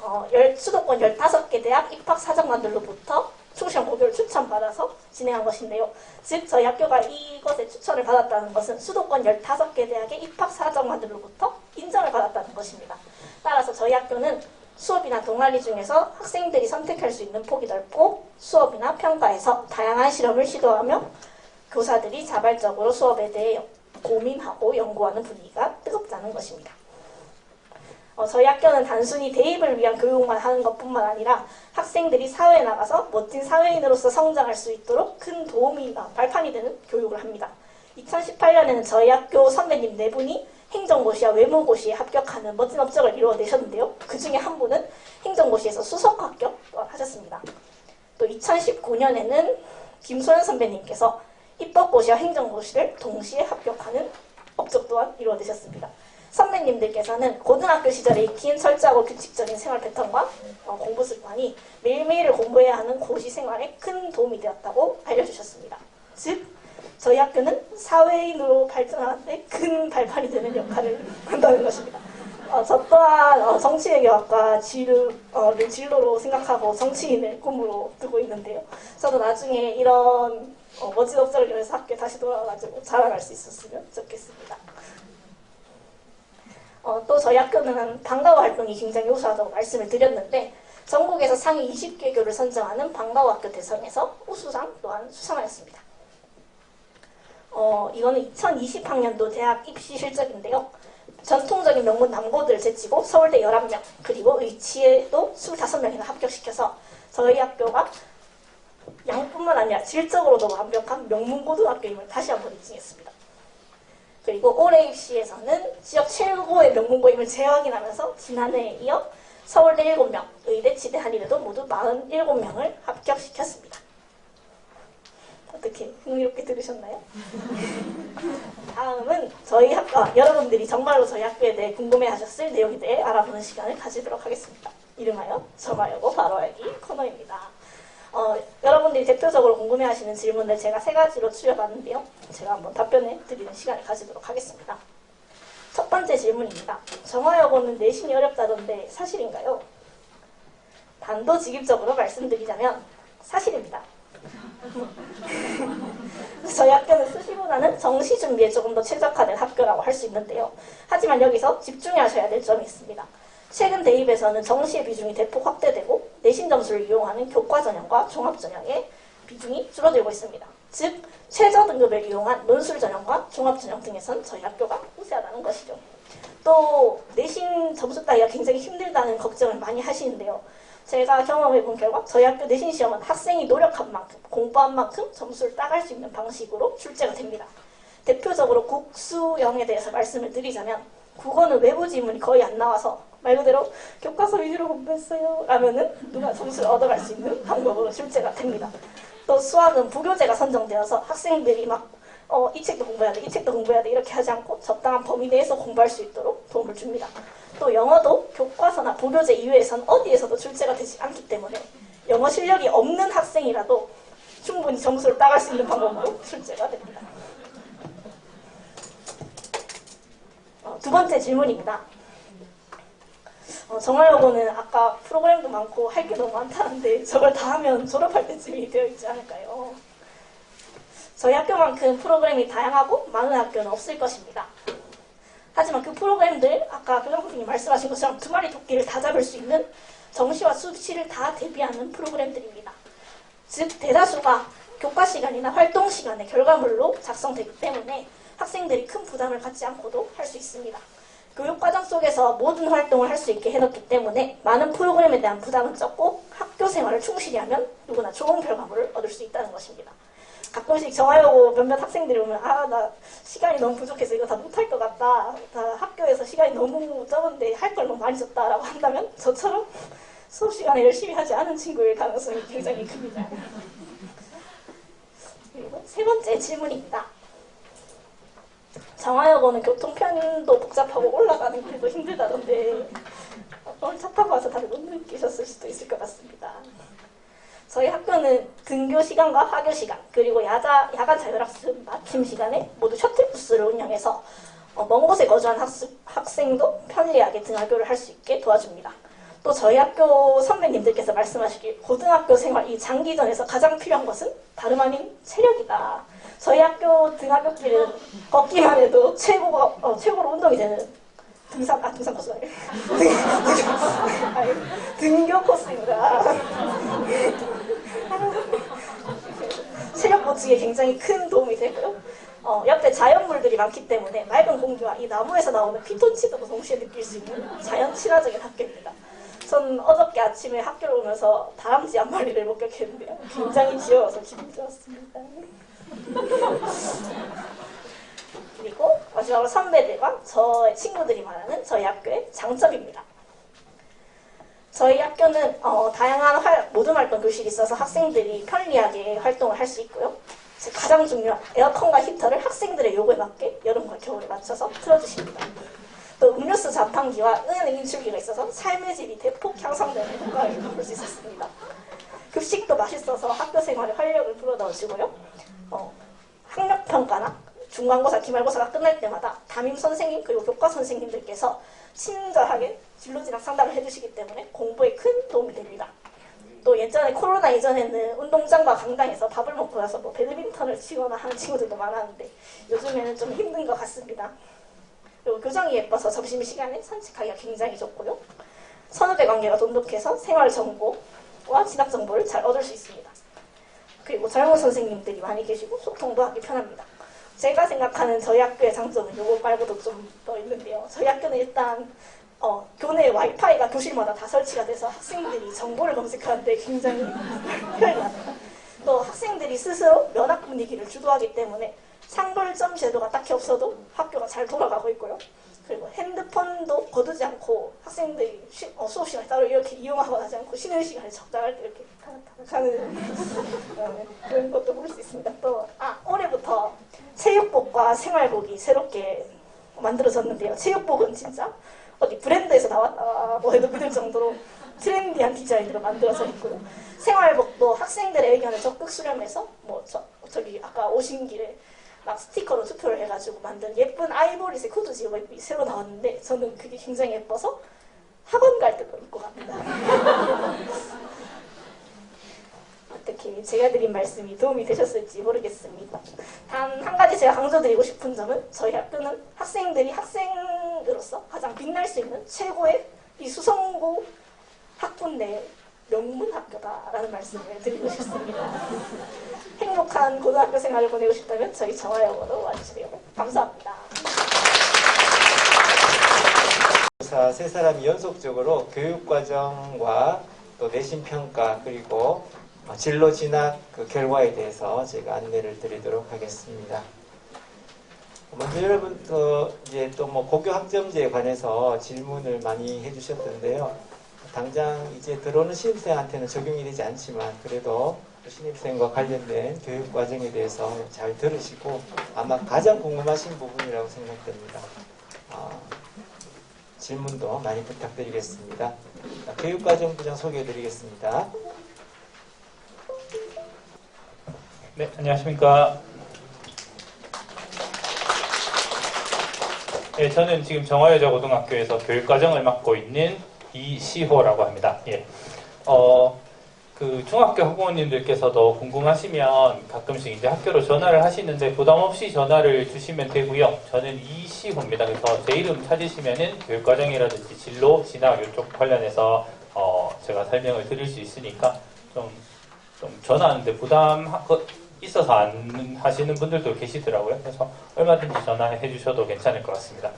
수도권 15개 대학 입학사정관들로부터 충시형 고교를 추천받아서 진행한 것인데요. 즉 저희 학교가 이것에 추천을 받았다는 것은 수도권 15개 대학의 입학사정관들로부터 인정을 받았다는 것입니다. 따라서 저희 학교는 수업이나 동아리 중에서 학생들이 선택할 수 있는 폭이 넓고, 수업이나 평가에서 다양한 실험을 시도하며 교사들이 자발적으로 수업에 대해 고민하고 연구하는 분위기가 뜨겁다는 것입니다. 저희 학교는 단순히 대입을 위한 교육만 하는 것뿐만 아니라 학생들이 사회에 나가서 멋진 사회인으로서 성장할 수 있도록 큰 도움이 발판이 되는 교육을 합니다. 2018년에는 저희 학교 선배님 4분이 행정고시와 외무고시에 합격하는 멋진 업적을 이루어내셨는데요. 그 중에 한 분은 행정고시에서 수석 합격하셨습니다. 또 2019년에는 김소연 선배님께서 입법고시와 행정고시를 동시에 합격하는 업적 또한 이루어내셨습니다. 선배님들께서는 고등학교 시절에 익힌 철저하고 규칙적인 생활 패턴과 공부 습관이 매일매일을 공부해야 하는 고시 생활에 큰 도움이 되었다고 알려주셨습니다. 즉, 저희 학교는 사회인으로 발전하는데 큰 발판이 되는 역할을 한다는 것입니다. 저 또한 정치외교학과 진로를 진로로 생각하고 정치인을 꿈으로 두고 있는데요. 저도 나중에 이런 멋진 업적을 이뤄서 학교에 다시 돌아와가지고 자랑할 수 있었으면 좋겠습니다. 또 저희 학교는 방과후 활동이 굉장히 우수하다고 말씀을 드렸는데, 전국에서 상위 20개교를 선정하는 방과후 학교 대상에서 우수상 또한 수상하였습니다. 이거는 2020학년도 대학 입시 실적인데요. 전통적인 명문 남고들을 제치고 서울대 11명, 그리고 의치에도 25명이나 합격시켜서 저희 학교가 양뿐만 아니라 질적으로도 완벽한 명문고등학교임을 다시 한번 입증했습니다. 그리고 올해 입시에서는 지역 최고의 명문고임을 재확인하면서 지난해에 이어 서울대 7명, 의대, 치대, 한의대도 모두 47명을 합격시켰습니다. 어떻게 흥미롭게 들으셨나요? 다음은 저희 학과 여러분들이 정말로 저희 학교에 대해 궁금해하셨을 내용에 대해 알아보는 시간을 가지도록 하겠습니다. 이름하여 점화여고 바로 알기 코너입니다. 여러분들이 대표적으로 궁금해하시는 질문을 제가 3가지로 추려봤는데요. 제가 한번 답변해 드리는 시간을 가지도록 하겠습니다. 첫 번째 질문입니다. 정화여고는 내신이 어렵다던데 사실인가요? 단도직입적으로 말씀드리자면 사실입니다. 저희 학교는 수시보다는 정시 준비에 조금 더 최적화된 학교라고 할 수 있는데요. 하지만 여기서 집중하셔야 될 점이 있습니다. 최근 대입에서는 정시의 비중이 대폭 확대되고 내신 점수를 이용하는 교과 전형과 종합 전형의 비중이 줄어들고 있습니다. 즉, 최저 등급을 이용한 논술 전형과 종합 전형 등에선 저희 학교가 우세하다는 것이죠. 또 내신 점수 따기가 굉장히 힘들다는 걱정을 많이 하시는데요. 제가 경험해본 결과 저희 학교 내신 시험은 학생이 노력한 만큼, 공부한 만큼 점수를 따갈 수 있는 방식으로 출제가 됩니다. 대표적으로 국수형에 대해서 말씀을 드리자면, 국어는 외부 지문이 거의 안 나와서 말 그대로 교과서 위주로 공부했어요 라면은 누가 점수를 얻어갈 수 있는 방법으로 출제가 됩니다. 또 수학은 부교재가 선정되어서 학생들이 막 이 책도 공부해야 돼, 이 책도 공부해야 돼 이렇게 하지 않고 적당한 범위 내에서 공부할 수 있도록 도움을 줍니다. 또 영어도 교과서나 부교재 이외에선 어디에서도 출제가 되지 않기 때문에 영어 실력이 없는 학생이라도 충분히 점수를 따갈 수 있는 방법으로 출제가 됩니다. 두 번째 질문입니다. 정화여고는 아까 프로그램도 많고 할 게 너무 많다는데 저걸 다 하면 졸업할 때쯤이 되어 있지 않을까요? 저희 학교만큼 프로그램이 다양하고 많은 학교는 없을 것입니다. 하지만 그 프로그램들, 아까 교장 선생님이 말씀하신 것처럼 2마리 토끼를 다 잡을 수 있는 정시와 수시를 다 대비하는 프로그램들입니다. 즉, 대다수가 교과 시간이나 활동 시간의 결과물로 작성되기 때문에 학생들이 큰 부담을 갖지 않고도 할 수 있습니다. 교육과정 속에서 모든 활동을 할 수 있게 해놓기 때문에 많은 프로그램에 대한 부담은 적고 학교 생활을 충실히 하면 누구나 좋은 결과물을 얻을 수 있다는 것입니다. 가끔씩 정하려고 몇몇 학생들이 오면 나 시간이 너무 부족해서 이거 다 못할 것 같다. 다 학교에서 시간이 너무 적은데 할 걸 너무 많이 줬다라고 한다면 저처럼 수업 시간에 열심히 하지 않은 친구일 가능성이 굉장히 큽니다. 그리고 세 번째 질문입니다. 정하여고는 교통편도 복잡하고 올라가는 길도 힘들다던데 오늘 차 타고 와서 다들 못 느끼셨을 수도 있을 것 같습니다. 저희 학교는 등교 시간과 하교 시간 그리고 야간 자율학습 마침 시간에 모두 셔틀버스를 운영해서 먼 곳에 거주한 학생도 편리하게 등하교를 할 수 있게 도와줍니다. 또 저희 학교 선배님들께서 말씀하시길 고등학교 생활 이 장기전에서 가장 필요한 것은 다름 아닌 체력이다. 저희 학교 등하교길은 걷기만 해도 최고로 운동이 되는 등산 코스 등교 코스입니다. 체력 보충에 굉장히 큰 도움이 되고요. 옆에 자연물들이 많기 때문에 맑은 공기와 이 나무에서 나오는 피톤치드도 동시에 느낄 수 있는 자연 친화적인 학교입니다. 전 어저께 아침에 학교를 오면서 다람쥐 한 마리를 목격했는데요. 굉장히 귀여워서 기분이 좋았습니다. 그리고 마지막으로 선배들과 저의 친구들이 말하는 저희 학교의 장점입니다. 저희 학교는 다양한 모든 활동 교실이 있어서 학생들이 편리하게 활동을 할 수 있고요. 가장 중요한 에어컨과 히터를 학생들의 요구에 맞게 여름과 겨울에 맞춰서 틀어주십니다. 또 음료수 자판기와 은행 인출기가 있어서 삶의 질이 대폭 향상되는 효과를 볼 수 있었습니다. 급식도 맛있어서 학교 생활에 활력을 불어넣어주고요. 학력평가나 중간고사, 기말고사가 끝날 때마다 담임 선생님 그리고 교과 선생님들께서 친절하게 진로진학 상담을 해주시기 때문에 공부에 큰 도움이 됩니다. 또 예전에 코로나 이전에는 운동장과 강당에서 밥을 먹고 나서 배드민턴을 치거나 하는 친구들도 많았는데 요즘에는 좀 힘든 것 같습니다. 그리고 교정이 예뻐서 점심시간에 산책하기가 굉장히 좋고요. 선후배 관계가 돈독해서 생활 정보와 진학 정보를 잘 얻을 수 있습니다. 그리고 젊은 선생님들이 많이 계시고 소통도 하기 편합니다. 제가 생각하는 저희 학교의 장점은 요거 말고도 좀 더 있는데요. 저희 학교는 일단 교내 와이파이가 교실마다 다 설치가 돼서 학생들이 정보를 검색하는데 굉장히 편리합니다. 또 학생들이 스스로 면학 분위기를 주도하기 때문에 상벌점 제도가 딱히 없어도 학교가 잘 돌아가고 있고요. 그리고 핸드폰도 거두지 않고 학생들이 수업 시간에 따로 이렇게 이용하거나 하지 않고 쉬는 시간에 적당할 때 이렇게 가는 그런 것도 볼 수 있습니다. 또 올해부터 체육복과 생활복이 새롭게 만들어졌는데요. 체육복은 진짜 어디 브랜드에서 나왔다고 해도 믿을 정도로 트렌디한 디자인으로 만들어져 있고요. 생활복도 학생들의 의견을 적극 수렴해서 저기 아까 오신 길에 막 스티커로 투표를 해가지고 만든 예쁜 아이보리색 후드 집업이 새로 나왔는데 저는 그게 굉장히 예뻐서 학원 갈 때도 입고 갑니다. 어떻게 제가 드린 말씀이 도움이 되셨을지 모르겠습니다. 단 한 가지 제가 강조드리고 싶은 점은 저희 학교는 학생들이 학생으로서 가장 빛날 수 있는 최고의 이 수성고 학군 내 명문 학교다라는 말씀을 드리고 싶습니다. 행복한 고등학교 생활을 보내고 싶다면 저희 정하여고로 와주세요. 감사합니다. 세 사람이 연속적으로 교육과정과 또 내신평가 그리고 진로 진학 그 결과에 대해서 제가 안내를 드리도록 하겠습니다. 먼저 여러분 이제 또 고교 학점제에 관해서 질문을 많이 해주셨던데요. 당장 이제 들어오는 신입생한테는 적용이 되지 않지만 그래도 신입생과 관련된 교육 과정에 대해서 잘 들으시고 아마 가장 궁금하신 부분이라고 생각됩니다. 질문도 많이 부탁드리겠습니다. 교육과정부장 소개해드리겠습니다. 네, 안녕하십니까. 네, 저는 지금 정화여자고등학교에서 교육과정을 맡고 있는 이시호라고 합니다. 예. 그 중학교 학부모님들께서도 궁금하시면 가끔씩 이제 학교로 전화를 하시는데 부담 없이 전화를 주시면 되고요. 저는 이시호입니다. 그래서 제 이름 찾으시면은 교육과정이라든지 진로, 진학 이쪽 관련해서 제가 설명을 드릴 수 있으니까 좀 전화하는데 있어서 안 하시는 분들도 계시더라고요. 그래서 얼마든지 전화해 주셔도 괜찮을 것 같습니다.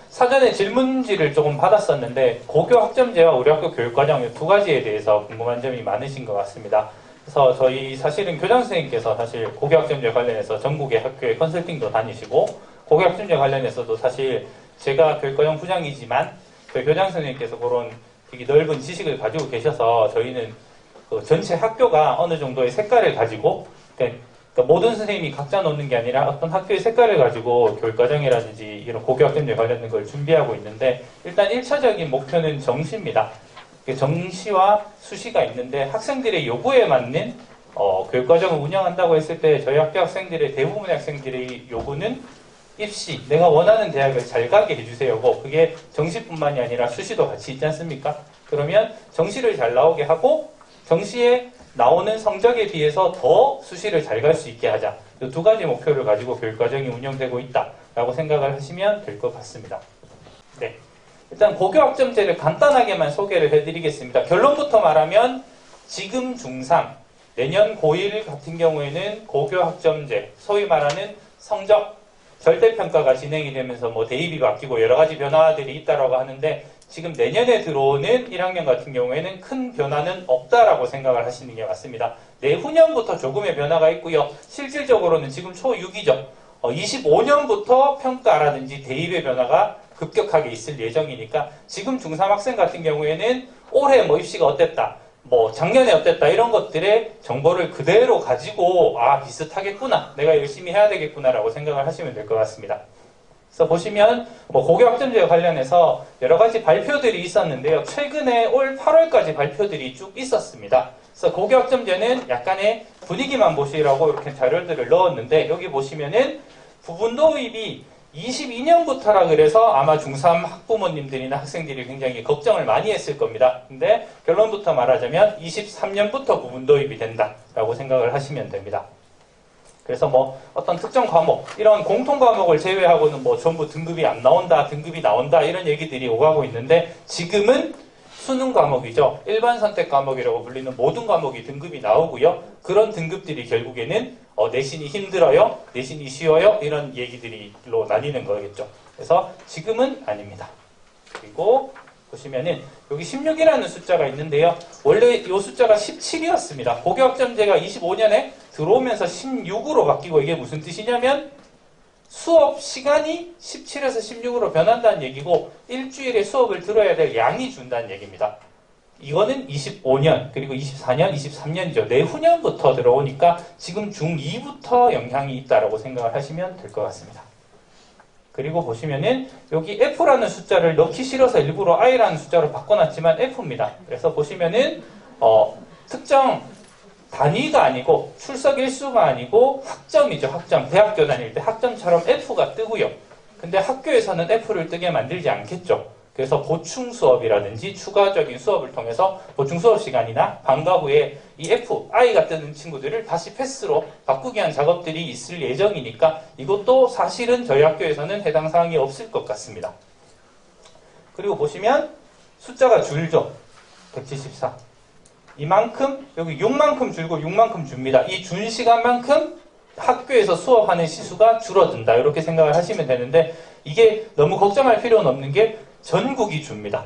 사전에 질문지를 조금 받았었는데 고교 학점제와 우리 학교 교육과정 두 가지에 대해서 궁금한 점이 많으신 것 같습니다. 그래서 저희 사실은 교장 선생님께서 사실 고교 학점제 관련해서 전국의 학교에 컨설팅도 다니시고 고교 학점제 관련해서도 사실 제가 교육과정 부장이지만 저희 교장 선생님께서 그런 되게 넓은 지식을 가지고 계셔서 저희는 그 전체 학교가 어느 정도의 색깔을 가지고 그러니까 모든 선생님이 각자 놓는 게 아니라 어떤 학교의 색깔을 가지고 교육과정이라든지 이런 고교학점제 관련된 걸 준비하고 있는데 일단 1차적인 목표는 정시입니다. 정시와 수시가 있는데 학생들의 요구에 맞는 교육과정을 운영한다고 했을 때 저희 학교 학생들의 대부분의 학생들의 요구는 입시, 내가 원하는 대학을 잘 가게 해주세요고 그게 정시뿐만이 아니라 수시도 같이 있지 않습니까? 그러면 정시를 잘 나오게 하고 정시에 나오는 성적에 비해서 더 수시를 잘 갈 수 있게 하자. 이 두 가지 목표를 가지고 교육과정이 운영되고 있다라고 생각을 하시면 될 것 같습니다. 네, 일단 고교학점제를 간단하게만 소개를 해드리겠습니다. 결론부터 말하면 지금 중3, 내년 고1 같은 경우에는 고교학점제, 소위 말하는 성적, 절대평가가 진행이 되면서 뭐 대입이 바뀌고 여러 가지 변화들이 있다라고 하는데 지금 내년에 들어오는 1학년 같은 경우에는 큰 변화는 없다라고 생각을 하시는 게 맞습니다. 내후년부터 조금의 변화가 있고요. 실질적으로는 지금 초6이죠. 25년부터 평가라든지 대입의 변화가 급격하게 있을 예정이니까 지금 중3 학생 같은 경우에는 올해 뭐 입시가 어땠다, 뭐 작년에 어땠다 이런 것들의 정보를 그대로 가지고 비슷하겠구나, 내가 열심히 해야 되겠구나라고 생각을 하시면 될 것 같습니다. 그래서 보시면 뭐 고교학점제와 관련해서 여러 가지 발표들이 있었는데요. 최근에 올 8월까지 발표들이 쭉 있었습니다. 그래서 고교학점제는 약간의 분위기만 보시라고 이렇게 자료들을 넣었는데 여기 보시면은 부분 도입이 22년부터라 그래서 아마 중3 학부모님들이나 학생들이 굉장히 걱정을 많이 했을 겁니다. 근데 결론부터 말하자면 23년부터 부분 도입이 된다라고 생각을 하시면 됩니다. 그래서 뭐 어떤 특정 과목, 이런 공통 과목을 제외하고는 뭐 전부 등급이 안 나온다, 등급이 나온다 이런 얘기들이 오가고 있는데 지금은 수능 과목이죠. 일반 선택 과목이라고 불리는 모든 과목이 등급이 나오고요. 그런 등급들이 결국에는 내신이 힘들어요, 내신이 쉬워요 이런 얘기들로 나뉘는 거겠죠. 그래서 지금은 아닙니다. 그리고 보시면은 여기 16이라는 숫자가 있는데요. 원래 이 숫자가 17이었습니다. 고교학점제가 25년에 들어오면서 16으로 바뀌고 이게 무슨 뜻이냐면 수업 시간이 17에서 16으로 변한다는 얘기고 일주일에 수업을 들어야 될 양이 준다는 얘기입니다. 이거는 25년 그리고 24년, 23년이죠. 내후년부터 들어오니까 지금 중2부터 영향이 있다라고 생각을 하시면 될 것 같습니다. 그리고 보시면은 여기 F라는 숫자를 넣기 싫어서 일부러 I라는 숫자로 바꿔놨지만 F입니다. 그래서 보시면은 특정 단위가 아니고 출석 일수가 아니고 학점이죠. 학점. 대학교 다닐 때 학점처럼 F가 뜨고요. 근데 학교에서는 F를 뜨게 만들지 않겠죠. 그래서 보충 수업이라든지 추가적인 수업을 통해서 보충 수업 시간이나 방과 후에 이 F, I가 뜨는 친구들을 다시 패스로 바꾸기 위한 작업들이 있을 예정이니까 이것도 사실은 저희 학교에서는 해당 사항이 없을 것 같습니다. 그리고 보시면 숫자가 줄죠. 174. 이만큼, 여기 6만큼 줄고 6만큼 줍니다. 이 준 시간만큼 학교에서 수업하는 시수가 줄어든다. 이렇게 생각을 하시면 되는데 이게 너무 걱정할 필요는 없는 게 전국이 줍니다.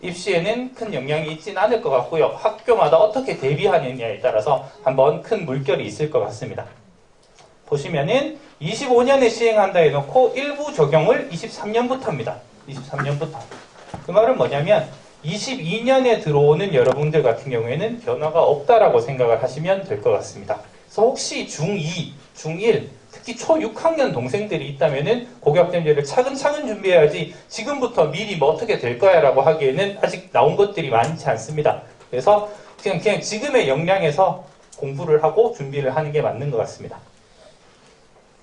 입시에는 큰 영향이 있진 않을 것 같고요. 학교마다 어떻게 대비하느냐에 따라서 한번 큰 물결이 있을 것 같습니다. 보시면은 25년에 시행한다 해놓고 일부 적용을 23년부터입니다. 23년부터. 그 말은 뭐냐면 22년에 들어오는 여러분들 같은 경우에는 변화가 없다라고 생각을 하시면 될 것 같습니다. 그래서 혹시 중2, 중1, 특히 초6학년 동생들이 있다면은 고교학점제를 차근차근 준비해야지 지금부터 미리 뭐 어떻게 될 거야 라고 하기에는 아직 나온 것들이 많지 않습니다. 그래서 그냥 지금의 역량에서 공부를 하고 준비를 하는 게 맞는 것 같습니다.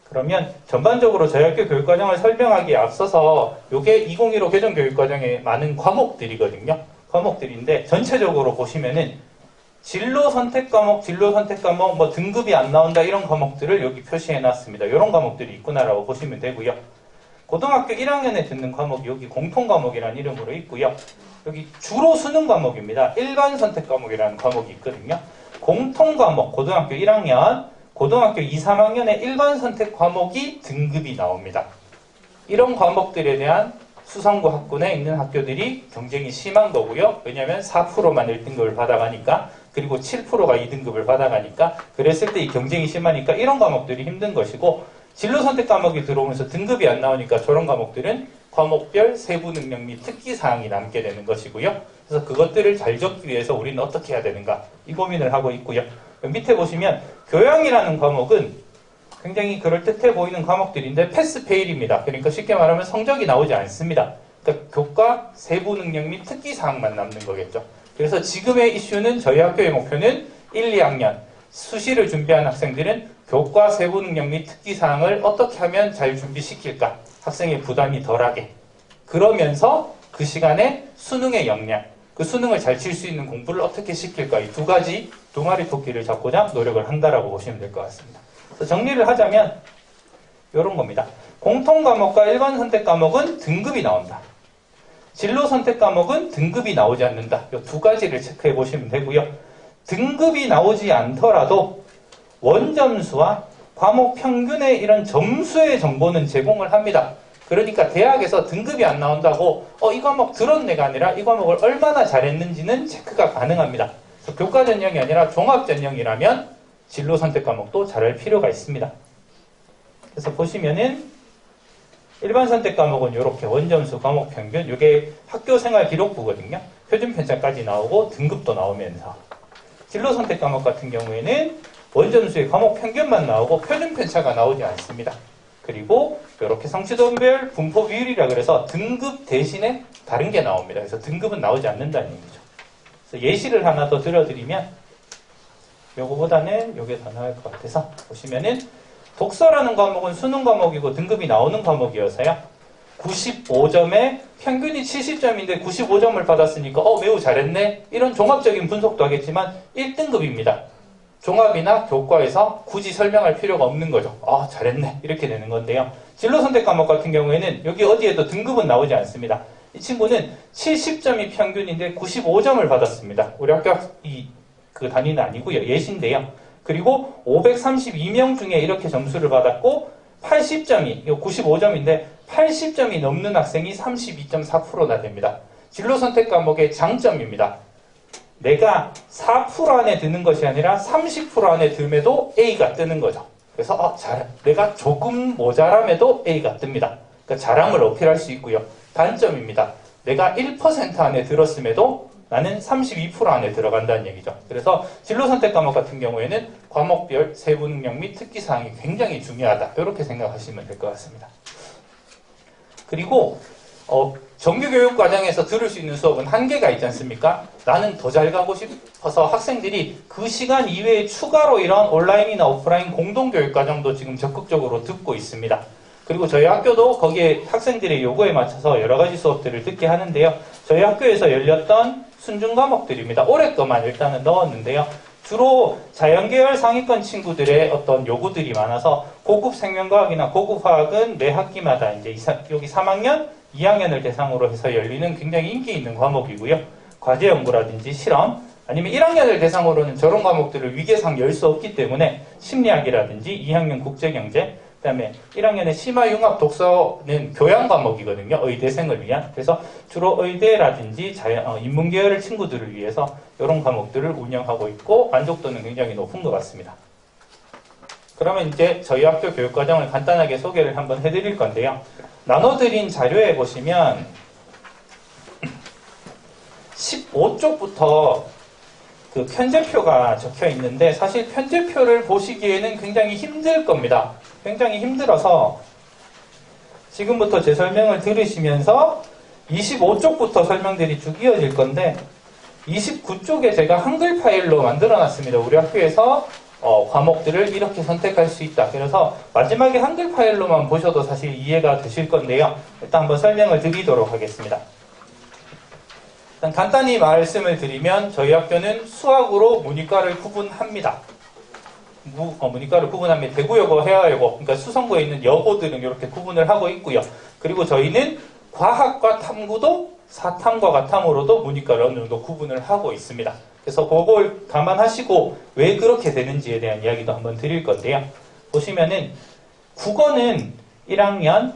그러면 전반적으로 저희 학교 교육과정을 설명하기에 앞서서 이게 2015 개정교육과정의 많은 과목들이거든요. 과목들인데 전체적으로 보시면은 진로 선택 과목, 뭐 등급이 안 나온다 이런 과목들을 여기 표시해 놨습니다. 이런 과목들이 있구나라고 보시면 되고요. 고등학교 1학년에 듣는 과목이 여기 공통 과목이라는 이름으로 있고요. 여기 주로 수능 과목입니다. 일반 선택 과목이라는 과목이 있거든요. 공통 과목, 고등학교 1학년, 고등학교 2, 3학년의 일반 선택 과목이 등급이 나옵니다. 이런 과목들에 대한 수성고 학군에 있는 학교들이 경쟁이 심한 거고요. 왜냐하면 4%만 1등급을 받아가니까, 그리고 7%가 2등급을 받아가니까, 그랬을 때 이 경쟁이 심하니까 이런 과목들이 힘든 것이고, 진로 선택 과목이 들어오면서 등급이 안 나오니까 저런 과목들은 과목별 세부 능력 및 특기 사항이 남게 되는 것이고요. 그래서 그것들을 잘 적기 위해서 우리는 어떻게 해야 되는가, 이 고민을 하고 있고요. 밑에 보시면 교양이라는 과목은 굉장히 그럴듯해 보이는 과목들인데 패스 페일입니다. 그러니까 쉽게 말하면 성적이 나오지 않습니다. 그러니까 교과 세부 능력 및 특기 사항만 남는 거겠죠. 그래서 지금의 이슈는 저희 학교의 목표는 1, 2학년 수시를 준비한 학생들은 교과 세부 능력 및 특기 사항을 어떻게 하면 잘 준비시킬까, 학생의 부담이 덜하게, 그러면서 그 시간에 수능의 역량, 그 수능을 잘 칠 수 있는 공부를 어떻게 시킬까, 이 두 가지 두 마리 토끼를 잡고자 노력을 한다라고 보시면 될 것 같습니다. 그래서 정리를 하자면 이런 겁니다. 공통 과목과 일반 선택 과목은 등급이 나온다. 진로 선택 과목은 등급이 나오지 않는다. 이 두 가지를 체크해 보시면 되고요. 등급이 나오지 않더라도 원점수와 과목 평균의 이런 점수의 정보는 제공을 합니다. 그러니까 대학에서 등급이 안 나온다고 이 과목 들었네가 아니라 이 과목을 얼마나 잘했는지는 체크가 가능합니다. 그래서 교과 전형이 아니라 종합 전형이라면 진로 선택 과목도 잘할 필요가 있습니다. 그래서 보시면은 일반 선택 과목은 이렇게 원점수, 과목 평균, 이게 학교 생활 기록부거든요. 표준 편차까지 나오고 등급도 나오면서, 진로 선택 과목 같은 경우에는 원점수의 과목 평균만 나오고 표준 편차가 나오지 않습니다. 그리고 이렇게 성취도별 분포 비율이라 그래서 등급 대신에 다른 게 나옵니다. 그래서 등급은 나오지 않는다는 얘기죠. 그래서 예시를 하나 더 들어드리면, 요거보다는 요게 더 나을 것 같아서 보시면은, 독서라는 과목은 수능 과목이고 등급이 나오는 과목이어서요. 95점에 평균이 70점인데 95점을 받았으니까 매우 잘했네, 이런 종합적인 분석도 하겠지만 1등급입니다. 종합이나 교과에서 굳이 설명할 필요가 없는 거죠. 잘했네, 이렇게 되는 건데요. 진로 선택 과목 같은 경우에는 여기 어디에도 등급은 나오지 않습니다. 이 친구는 70점이 평균인데 95점을 받았습니다. 우리 학교 그 단위는 아니고요. 예시인데요. 그리고 532명 중에 이렇게 점수를 받았고 80점이, 95점인데 80점이 넘는 학생이 32.4%나 됩니다. 진로 선택 과목의 장점입니다. 내가 4% 안에 드는 것이 아니라 30% 안에 듦에도 A가 뜨는 거죠. 그래서 내가 조금 모자람에도 A가 뜹니다. 그러니까 자랑을 어필할 수 있고요. 단점입니다. 내가 1% 안에 들었음에도 나는 32% 안에 들어간다는 얘기죠. 그래서 진로 선택 과목 같은 경우에는 과목별 세부 능력 및 특기 사항이 굉장히 중요하다, 이렇게 생각하시면 될 것 같습니다. 그리고 정규교육 과정에서 들을 수 있는 수업은 한계가 있지 않습니까? 나는 더 잘 가고 싶어서 학생들이 그 시간 이외에 추가로 이런 온라인이나 오프라인 공동교육 과정도 지금 적극적으로 듣고 있습니다. 그리고 저희 학교도 거기에 학생들의 요구에 맞춰서 여러 가지 수업들을 듣게 하는데요. 저희 학교에서 열렸던 순중 과목들입니다. 올해 것만 일단은 넣었는데요. 주로 자연계열 상위권 친구들의 어떤 요구들이 많아서 고급 생명과학이나 고급 화학은 매 학기마다 이제 여기 3학년, 2학년을 대상으로 해서 열리는 굉장히 인기 있는 과목이고요. 과제 연구라든지 실험, 아니면 1학년을 대상으로는 저런 과목들을 위계상 열 수 없기 때문에 심리학이라든지 2학년 국제경제, 그 다음에 1학년의 심화융합 독서는 교양 과목이거든요. 의대생을 위한. 그래서 주로 의대라든지 인문계열 친구들을 위해서 이런 과목들을 운영하고 있고 만족도는 굉장히 높은 것 같습니다. 그러면 이제 저희 학교 교육과정을 간단하게 소개를 한번 해드릴 건데요. 나눠드린 자료에 보시면 15쪽부터 그 편제표가 적혀 있는데 사실 편제표를 보시기에는 굉장히 힘들 겁니다. 굉장히 힘들어서 지금부터 제 설명을 들으시면서 25쪽부터 설명들이 쭉 이어질 건데 29쪽에 제가 한글 파일로 만들어 놨습니다. 우리 학교에서 과목들을 이렇게 선택할 수 있다. 그래서 마지막에 한글 파일로만 보셔도 사실 이해가 되실 건데요. 일단 한번 설명을 드리도록 하겠습니다. 일단 간단히 말씀을 드리면 저희 학교는 수학으로 문이과를 구분합니다. 문이과를 구분하면 대구여고, 해화여고, 그러니까 수성고에 있는 여고들은 이렇게 구분을 하고 있고요. 그리고 저희는 과학과 탐구도 사탐과 가탐으로도 문이과를 어느 정도 구분을 하고 있습니다. 그래서 그걸 감안하시고 왜 그렇게 되는지에 대한 이야기도 한번 드릴 건데요. 보시면은 국어는 1학년,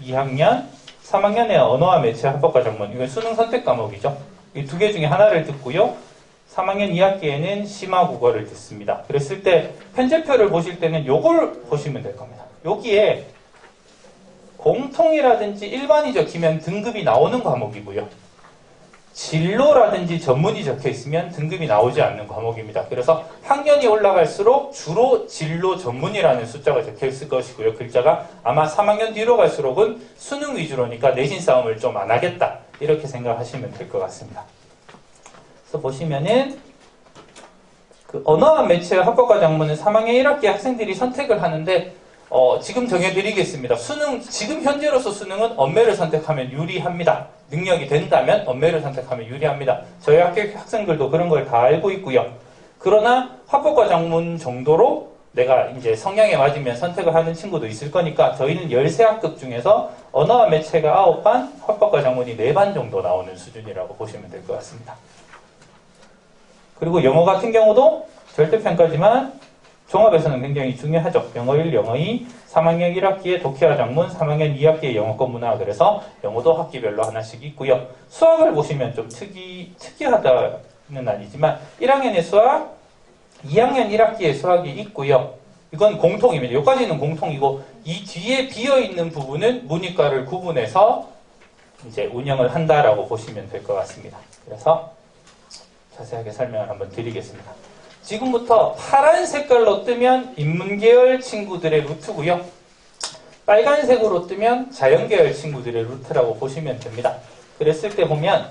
2학년, 3학년에 언어와 매체 합법과정문, 이건 수능 선택 과목이죠. 이 두 개 중에 하나를 듣고요. 3학년 2학기에는 심화국어를 듣습니다. 그랬을 때 편제표를 보실 때는 요걸 보시면 될 겁니다. 여기에 공통이라든지 일반이 적히면 등급이 나오는 과목이고요. 진로라든지 전문이 적혀 있으면 등급이 나오지 않는 과목입니다. 그래서 학년이 올라갈수록 주로 진로 전문이라는 숫자가 적혀 있을 것이고요. 글자가 아마 3학년 뒤로 갈수록은 수능 위주로니까 내신 싸움을 좀 안 하겠다. 이렇게 생각하시면 될 것 같습니다. 그래서 보시면은 그 언어와 매체 합법과정문은 3학년 1학기 학생들이 선택을 하는데 지금 정해드리겠습니다. 수능, 지금 현재로서 수능은 언매를 선택하면 유리합니다. 능력이 된다면 언매를 선택하면 유리합니다. 저희 학교 학생들도 그런 걸 다 알고 있고요. 그러나 합법과정문 정도로 내가 이제 성향에 맞으면 선택을 하는 친구도 있을 거니까 저희는 13학급 중에서 언어와 매체가 9반, 합법과정문이 4반 정도 나오는 수준이라고 보시면 될 것 같습니다. 그리고 영어 같은 경우도 절대평가지만 종합에서는 굉장히 중요하죠. 영어 1, 영어 2, 3학년 1학기에 독해와 작문, 3학년 2학기에 영어권 문화, 그래서 영어도 학기별로 하나씩 있고요. 수학을 보시면 좀 특이하다는 아니지만 1학년의 수학, 2학년 1학기에 수학이 있고요. 이건 공통입니다. 여기까지는 공통이고 이 뒤에 비어있는 부분은 문이과를 구분해서 이제 운영을 한다라고 보시면 될 것 같습니다. 그래서 자세하게 설명을 한번 드리겠습니다. 지금부터 파란 색깔로 뜨면 인문계열 친구들의 루트고요. 빨간색으로 뜨면 자연계열 친구들의 루트라고 보시면 됩니다. 그랬을 때 보면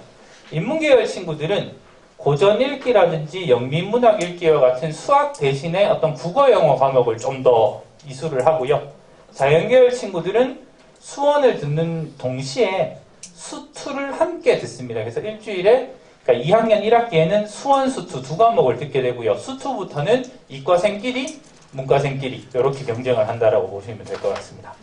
인문계열 친구들은 고전 읽기라든지 영민문학 읽기와 같은 수학 대신에 어떤 국어 영어 과목을 좀 더 이수를 하고요. 자연계열 친구들은 수원을 듣는 동시에 수투를 함께 듣습니다. 그래서 일주일에 그러니까 2학년 1학기에는 수원, 수투 두 과목을 듣게 되고요. 수투부터는 이과생끼리, 문과생끼리 이렇게 경쟁을 한다라고 보시면 될 것 같습니다.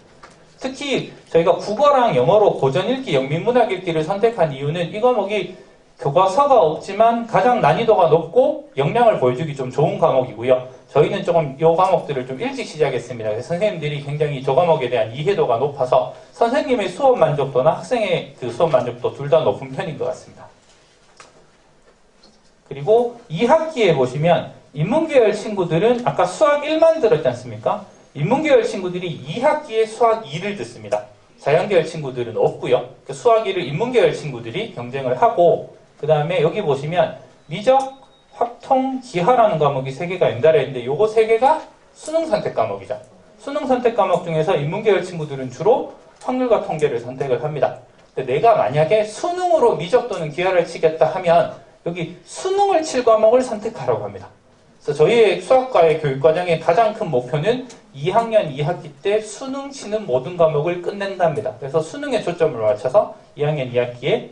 특히 저희가 국어랑 영어로 고전 읽기, 영민문학 읽기를 선택한 이유는 이 과목이 교과서가 없지만 가장 난이도가 높고 역량을 보여주기 좀 좋은 과목이고요. 저희는 조금 이 과목들을 좀 일찍 시작했습니다. 그래서 선생님들이 굉장히 저 과목에 대한 이해도가 높아서 선생님의 수업 만족도나 학생의 그 수업 만족도 둘 다 높은 편인 것 같습니다. 그리고 2학기에 보시면 인문계열 친구들은 아까 수학 1만 들었지 않습니까? 인문계열 친구들이 2학기에 수학 2를 듣습니다. 자연계열 친구들은 없고요. 그 수학 2를 인문계열 친구들이 경쟁을 하고 그 다음에 여기 보시면 미적, 확통, 기하라는 과목이 3개가 연달아 있는데 요거 3개가 수능 선택 과목이죠. 수능 선택 과목 중에서 인문계열 친구들은 주로 확률과 통계를 선택을 합니다. 근데 내가 만약에 수능으로 미적 또는 기하를 치겠다 하면 여기 수능을 칠 과목을 선택하라고 합니다. 그래서 저희의 수학과의 교육과정의 가장 큰 목표는 2학년 2학기 때 수능 치는 모든 과목을 끝낸답니다. 그래서 수능에 초점을 맞춰서 2학년 2학기에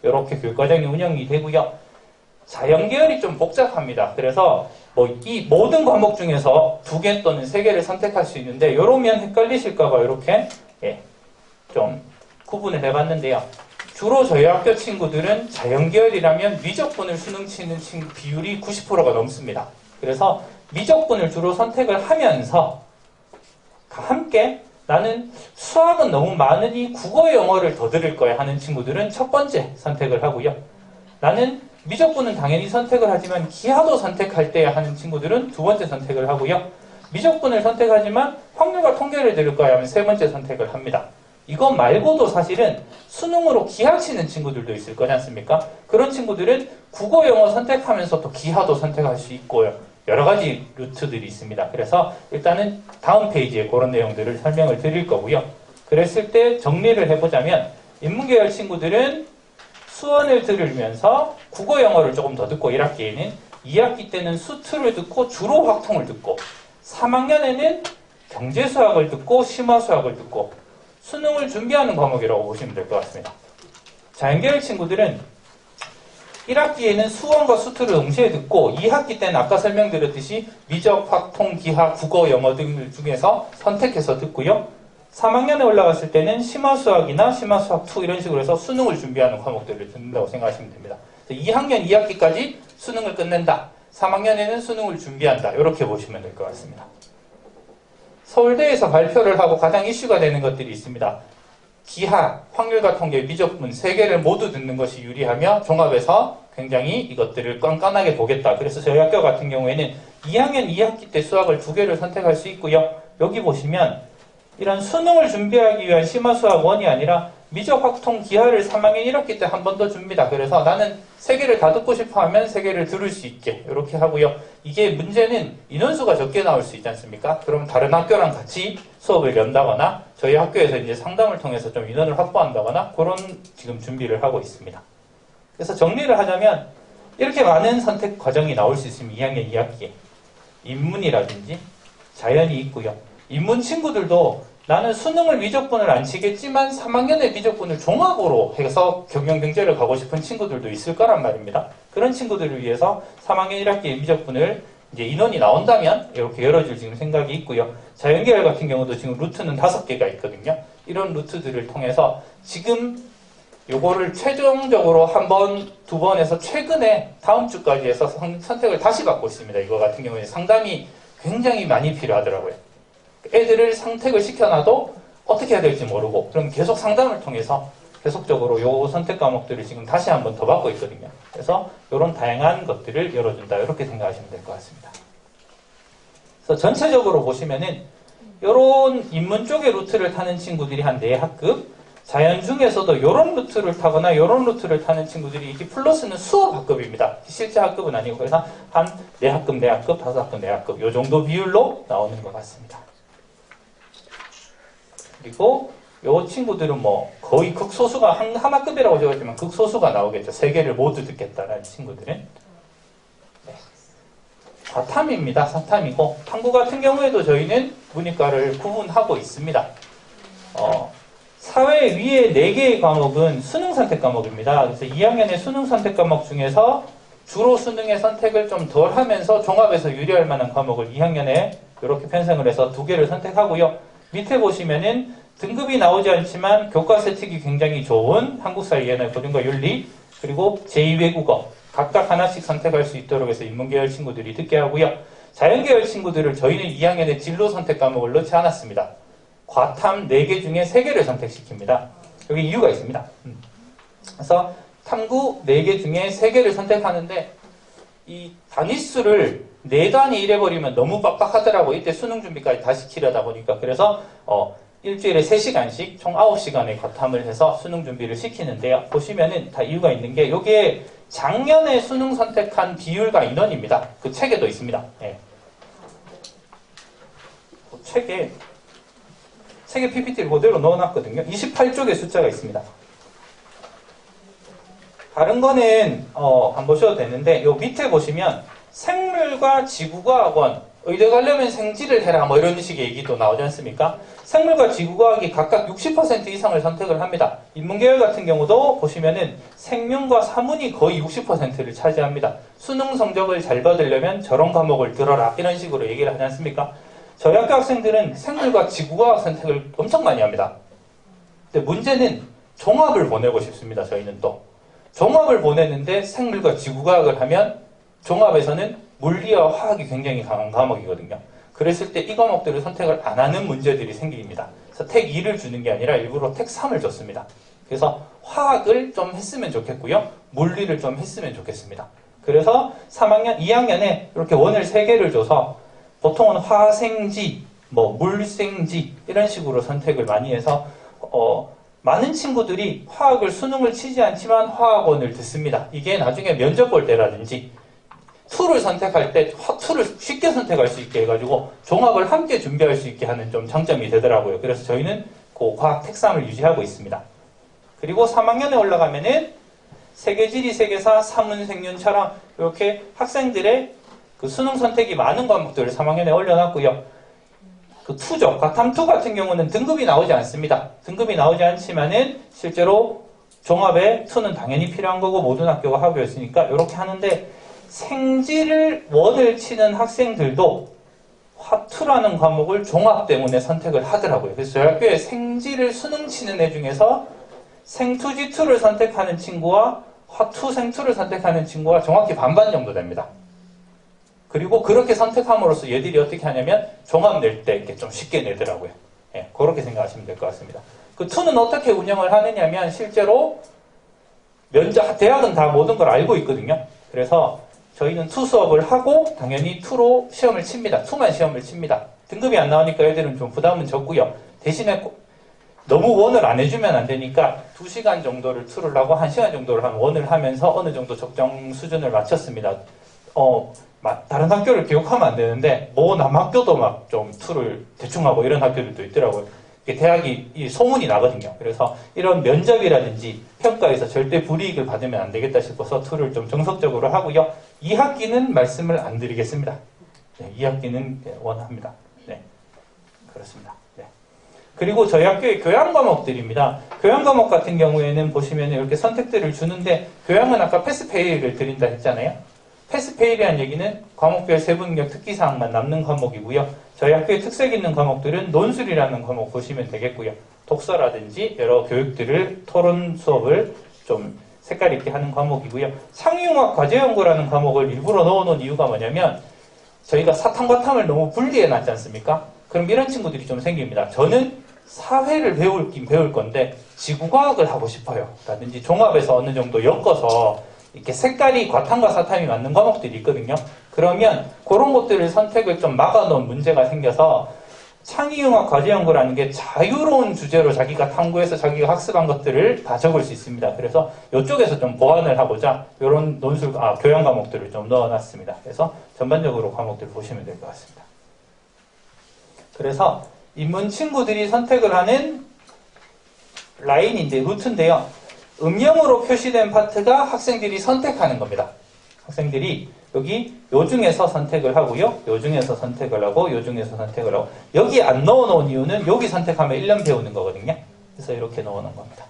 이렇게 교육과정이 운영이 되고요. 자연계열이 좀 복잡합니다. 그래서 이 모든 과목 중에서 2개 또는 3개를 선택할 수 있는데 이러면 헷갈리실까봐 이렇게 좀 구분을 해봤는데요. 주로 저희 학교 친구들은 자연계열이라면 미적분을 수능 치는 비율이 90%가 넘습니다. 그래서 미적분을 주로 선택을 하면서 함께 나는 수학은 너무 많으니 국어 영어를 더 들을 거야 하는 친구들은 첫 번째 선택을 하고요. 나는 미적분은 당연히 선택을 하지만 기하도 선택할 때야 하는 친구들은 두 번째 선택을 하고요. 미적분을 선택하지만 확률과 통계를 들을 거야 하면 세 번째 선택을 합니다. 이것 말고도 사실은 수능으로 기하 치는 친구들도 있을 거지 않습니까? 그런 친구들은 국어, 영어 선택하면서 또 기하도 선택할 수 있고요. 여러 가지 루트들이 있습니다. 그래서 일단은 다음 페이지에 그런 내용들을 설명을 드릴 거고요. 그랬을 때 정리를 해보자면 인문계열 친구들은 수원을 들으면서 국어, 영어를 조금 더 듣고 1학기에는 2학기 때는 수투를 듣고 주로 확통을 듣고 3학년에는 경제수학을 듣고 심화수학을 듣고 수능을 준비하는 과목이라고 보시면 될 것 같습니다. 자연계열 친구들은 1학기에는 수원과 수투를 동시에 듣고 2학기 때는 아까 설명드렸듯이 미적, 확통, 기하, 국어, 영어 등 중에서 선택해서 듣고요. 3학년에 올라갔을 때는 심화수학이나 심화수학 2 이런 식으로 해서 수능을 준비하는 과목들을 듣는다고 생각하시면 됩니다. 2학년 2학기까지 수능을 끝낸다. 3학년에는 수능을 준비한다. 이렇게 보시면 될 것 같습니다. 서울대에서 발표를 하고 가장 이슈가 되는 것들이 있습니다. 기하, 확률과 통계, 미적분 3개를 모두 듣는 것이 유리하며 종합에서 굉장히 이것들을 깐깐하게 보겠다. 그래서 저희 학교 같은 경우에는 2학년 2학기 때 수학을 2개를 선택할 수 있고요. 여기 보시면 이런 수능을 준비하기 위한 심화수학 1이 아니라 미적, 확통, 기하를 3학년 1학기 때 한 번 더 줍니다. 그래서 나는 3개를 다 듣고 싶어 하면 3개를 들을 수 있게 이렇게 하고요. 이게 문제는 인원수가 적게 나올 수 있지 않습니까? 그럼 다른 학교랑 같이 수업을 연다거나 저희 학교에서 이제 상담을 통해서 좀 인원을 확보한다거나 그런 지금 준비를 하고 있습니다. 그래서 정리를 하자면 이렇게 많은 선택 과정이 나올 수 있으면 2학년 2학기에 인문이라든지 자연이 있고요. 인문 친구들도 나는 수능을 미적분을 안 치겠지만 3학년의 미적분을 종합으로 해서 경영경제를 가고 싶은 친구들도 있을 거란 말입니다. 그런 친구들을 위해서 3학년 1학기의 미적분을 이제 인원이 나온다면 이렇게 열어줄 지금 생각이 있고요. 자연계열 같은 경우도 지금 루트는 5개가 있거든요. 이런 루트들을 통해서 지금 요거를 최종적으로 한 번, 2번 해서 최근에 다음 주까지 해서 선택을 다시 받고 있습니다. 이거 같은 경우에 상담이 굉장히 많이 필요하더라고요. 애들을 선택을 시켜놔도 어떻게 해야 될지 모르고 그럼 계속 상담을 통해서 계속적으로 요 선택 과목들을 지금 다시 한 번 더 받고 있거든요. 그래서 이런 다양한 것들을 열어준다. 이렇게 생각하시면 될 것 같습니다. 그래서 전체적으로 보시면은 이런 인문 쪽의 루트를 타는 친구들이 한 4학급, 자연 중에서도 이런 루트를 타거나 이런 루트를 타는 친구들이 이게 플러스는 수업 학급입니다. 실제 학급은 아니고 그래서 한 4학급, 4학급, 5학급, 4학급 요 정도 비율로 나오는 것 같습니다. 그리고 요 친구들은 뭐 거의 극소수가 한 학급이라고 적었지만 극소수가 나오겠죠. 3개를 모두 듣겠다라는 친구들은. 네. 4탐입니다. 4탐이고 탐구 같은 경우에도 저희는 문이과를 구분하고 있습니다. 사회 위에 4개의 과목은 수능 선택 과목입니다. 그래서 2학년의 수능 선택 과목 중에서 주로 수능의 선택을 좀 덜 하면서 종합에서 유리할 만한 과목을 2학년에 이렇게 편성을 해서 2개를 선택하고요. 밑에 보시면은 등급이 나오지 않지만 교과 세특이 굉장히 좋은 한국사, 예나 고등과 윤리, 그리고 제2외국어 각각 하나씩 선택할 수 있도록 해서 인문계열 친구들이 듣게 하고요. 자연계열 친구들을 저희는 2학년에 진로 선택 과목을 넣지 않았습니다. 과탐 4개 중에 3개를 선택시킵니다. 여기 이유가 있습니다. 그래서 탐구 4개 중에 3개를 선택하는데 이 단위수를 4단위 잃어버리면 너무 빡빡하더라고. 이때 수능 준비까지 다 시키려다 보니까 그래서 일주일에 3시간씩 총 9시간의 과탐을 해서 수능 준비를 시키는데요. 보시면은 다 이유가 있는 게 여기에 작년에 수능 선택한 비율과 인원입니다. 그 책에도 있습니다. 네. 그 책에 PPT를 그대로 넣어놨거든요. 28쪽에 숫자가 있습니다. 다른 거는 안 보셔도 되는데 요 밑에 보시면 생물과 지구과학원 의대 가려면 생지를 해라 뭐 이런 식의 얘기도 나오지 않습니까? 생물과 지구과학이 각각 60% 이상을 선택을 합니다. 인문계열 같은 경우도 보시면은 생명과 사문이 거의 60%를 차지합니다. 수능 성적을 잘 받으려면 저런 과목을 들어라 이런 식으로 얘기를 하지 않습니까? 저희 학교 학생들은 생물과 지구과학 선택을 엄청 많이 합니다. 근데 문제는 종합을 보내고 싶습니다. 저희는 또 종합을 보내는데 생물과 지구과학을 하면 종합에서는 물리와 화학이 굉장히 강한 과목이거든요. 그랬을 때 이 과목들을 선택을 안 하는 문제들이 생깁니다. 그래서 택 2를 주는 게 아니라 일부러 택 3을 줬습니다. 그래서 화학을 좀 했으면 좋겠고요. 물리를 좀 했으면 좋겠습니다. 그래서 3학년, 2학년에 이렇게 원을 3개를 줘서 보통은 화생지, 물생지 이런 식으로 선택을 많이 해서 많은 친구들이 화학을 수능을 치지 않지만 화학원을 듣습니다. 이게 나중에 면접 볼 때라든지 툴을 선택할 때 툴을 쉽게 선택할 수 있게 해가지고 종합을 함께 준비할 수 있게 하는 좀 장점이 되더라고요. 그래서 저희는 그 과학 택3을 유지하고 있습니다. 그리고 3학년에 올라가면은 세계지리, 세계사, 사문, 생윤, 철학 이렇게 학생들의 그 수능 선택이 많은 과목들을 3학년에 올려놨고요. 그 투죠. 과탐2 같은 경우는 등급이 나오지 않습니다. 등급이 나오지 않지만은 실제로 종합에 2는 당연히 필요한 거고 모든 학교가 하고 있으니까 이렇게 하는데 생지를 원을 치는 학생들도 화2라는 과목을 종합 때문에 선택을 하더라고요. 그래서 저희 학교에 생지를 수능 치는 애 중에서 생투지2를 선택하는 친구와 화투, 생투를 선택하는 친구가 정확히 반반 정도 됩니다. 그리고 그렇게 선택함으로써 얘들이 어떻게 하냐면 종합 낼 때 이렇게 좀 쉽게 내더라고요. 예, 그렇게 생각하시면 될 것 같습니다. 그 투는 어떻게 운영을 하느냐면 실제로 대학은 다 모든 걸 알고 있거든요. 그래서 저희는 투 수업을 하고 당연히 투로 시험을 칩니다. 투만 시험을 칩니다. 등급이 안 나오니까 애들은 좀 부담은 적고요. 대신에 너무 원을 안 해주면 안 되니까 2시간 정도를 투를 하고 1시간 정도를 한 원을 하면서 어느 정도 적정 수준을 맞췄습니다. 다른 학교를 기억하면 안 되는데 남학교도 막 좀 투를 대충 하고 이런 학교들도 있더라고요. 대학이 이 소문이 나거든요. 그래서 이런 면접이라든지 평가에서 절대 불이익을 받으면 안 되겠다 싶어서 투를 좀 정석적으로 하고요. 2학기는 말씀을 안 드리겠습니다. 네, 2학기는 원합니다. 네, 그렇습니다. 네. 그리고 저희 학교의 교양 과목들입니다. 교양 과목 같은 경우에는 보시면 이렇게 선택들을 주는데 교양은 아까 패스페일을 드린다 했잖아요. 패스페일이라는 얘기는 과목별 세부능력 특기사항만 남는 과목이고요. 저희 학교에 특색 있는 과목들은 논술이라는 과목 보시면 되겠고요. 독서라든지 여러 교육들을 토론 수업을 좀 색깔 있게 하는 과목이고요. 창의융합 과제연구라는 과목을 일부러 넣어놓은 이유가 뭐냐면 저희가 사탐과 탐을 너무 분리해놨지 않습니까? 그럼 이런 친구들이 좀 생깁니다. 저는 사회를 배울긴 배울 건데 지구과학을 하고 싶어요. 라든지 종합에서 어느 정도 엮어서 이렇게 색깔이 과탐과 사탐이 맞는 과목들이 있거든요. 그러면 그런 것들을 선택을 좀 막아놓은 문제가 생겨서 창의융합 과제연구라는 게 자유로운 주제로 자기가 탐구해서 자기가 학습한 것들을 다 적을 수 있습니다. 그래서 이쪽에서 좀 보완을 하고자 이런 교양 과목들을 좀 넣어놨습니다. 그래서 전반적으로 과목들 보시면 될 것 같습니다. 그래서 인문 친구들이 선택을 하는 라인인데 루트인데요. 음영으로 표시된 파트가 학생들이 선택하는 겁니다. 학생들이 여기 요 중에서 선택을 하고요. 요 중에서 선택을 하고 요 중에서 선택을 하고 여기 안 넣어놓은 이유는 여기 선택하면 1년 배우는 거거든요. 그래서 이렇게 넣어놓은 겁니다.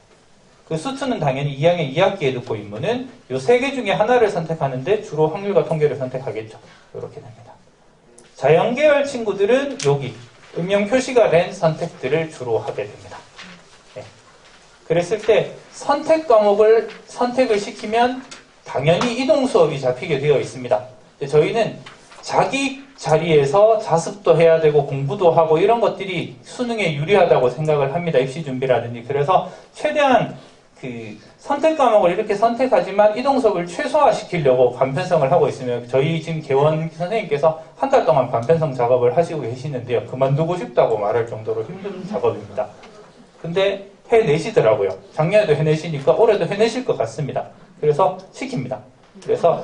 그 수투는 당연히 2학년 2학기에 듣고 인문은 요 3개 중에 하나를 선택하는데 주로 확률과 통계를 선택하겠죠. 이렇게 됩니다. 자연계열 친구들은 여기 음영 표시가 된 선택들을 주로 하게 됩니다. 네. 그랬을 때 선택 과목을 선택을 시키면 당연히 이동 수업이 잡히게 되어 있습니다. 저희는 자기 자리에서 자습도 해야 되고 공부도 하고 이런 것들이 수능에 유리하다고 생각을 합니다. 입시 준비라든지. 그래서 최대한 그 선택 과목을 이렇게 선택하지만 이동 수업을 최소화시키려고 반편성을 하고 있으면 저희 지금 개원 선생님께서 한 달 동안 반편성 작업을 하시고 계시는데요. 그만두고 싶다고 말할 정도로 힘든 작업입니다. 근데 해내시더라고요. 작년에도 해내시니까 올해도 해내실 것 같습니다. 그래서 시킵니다. 그래서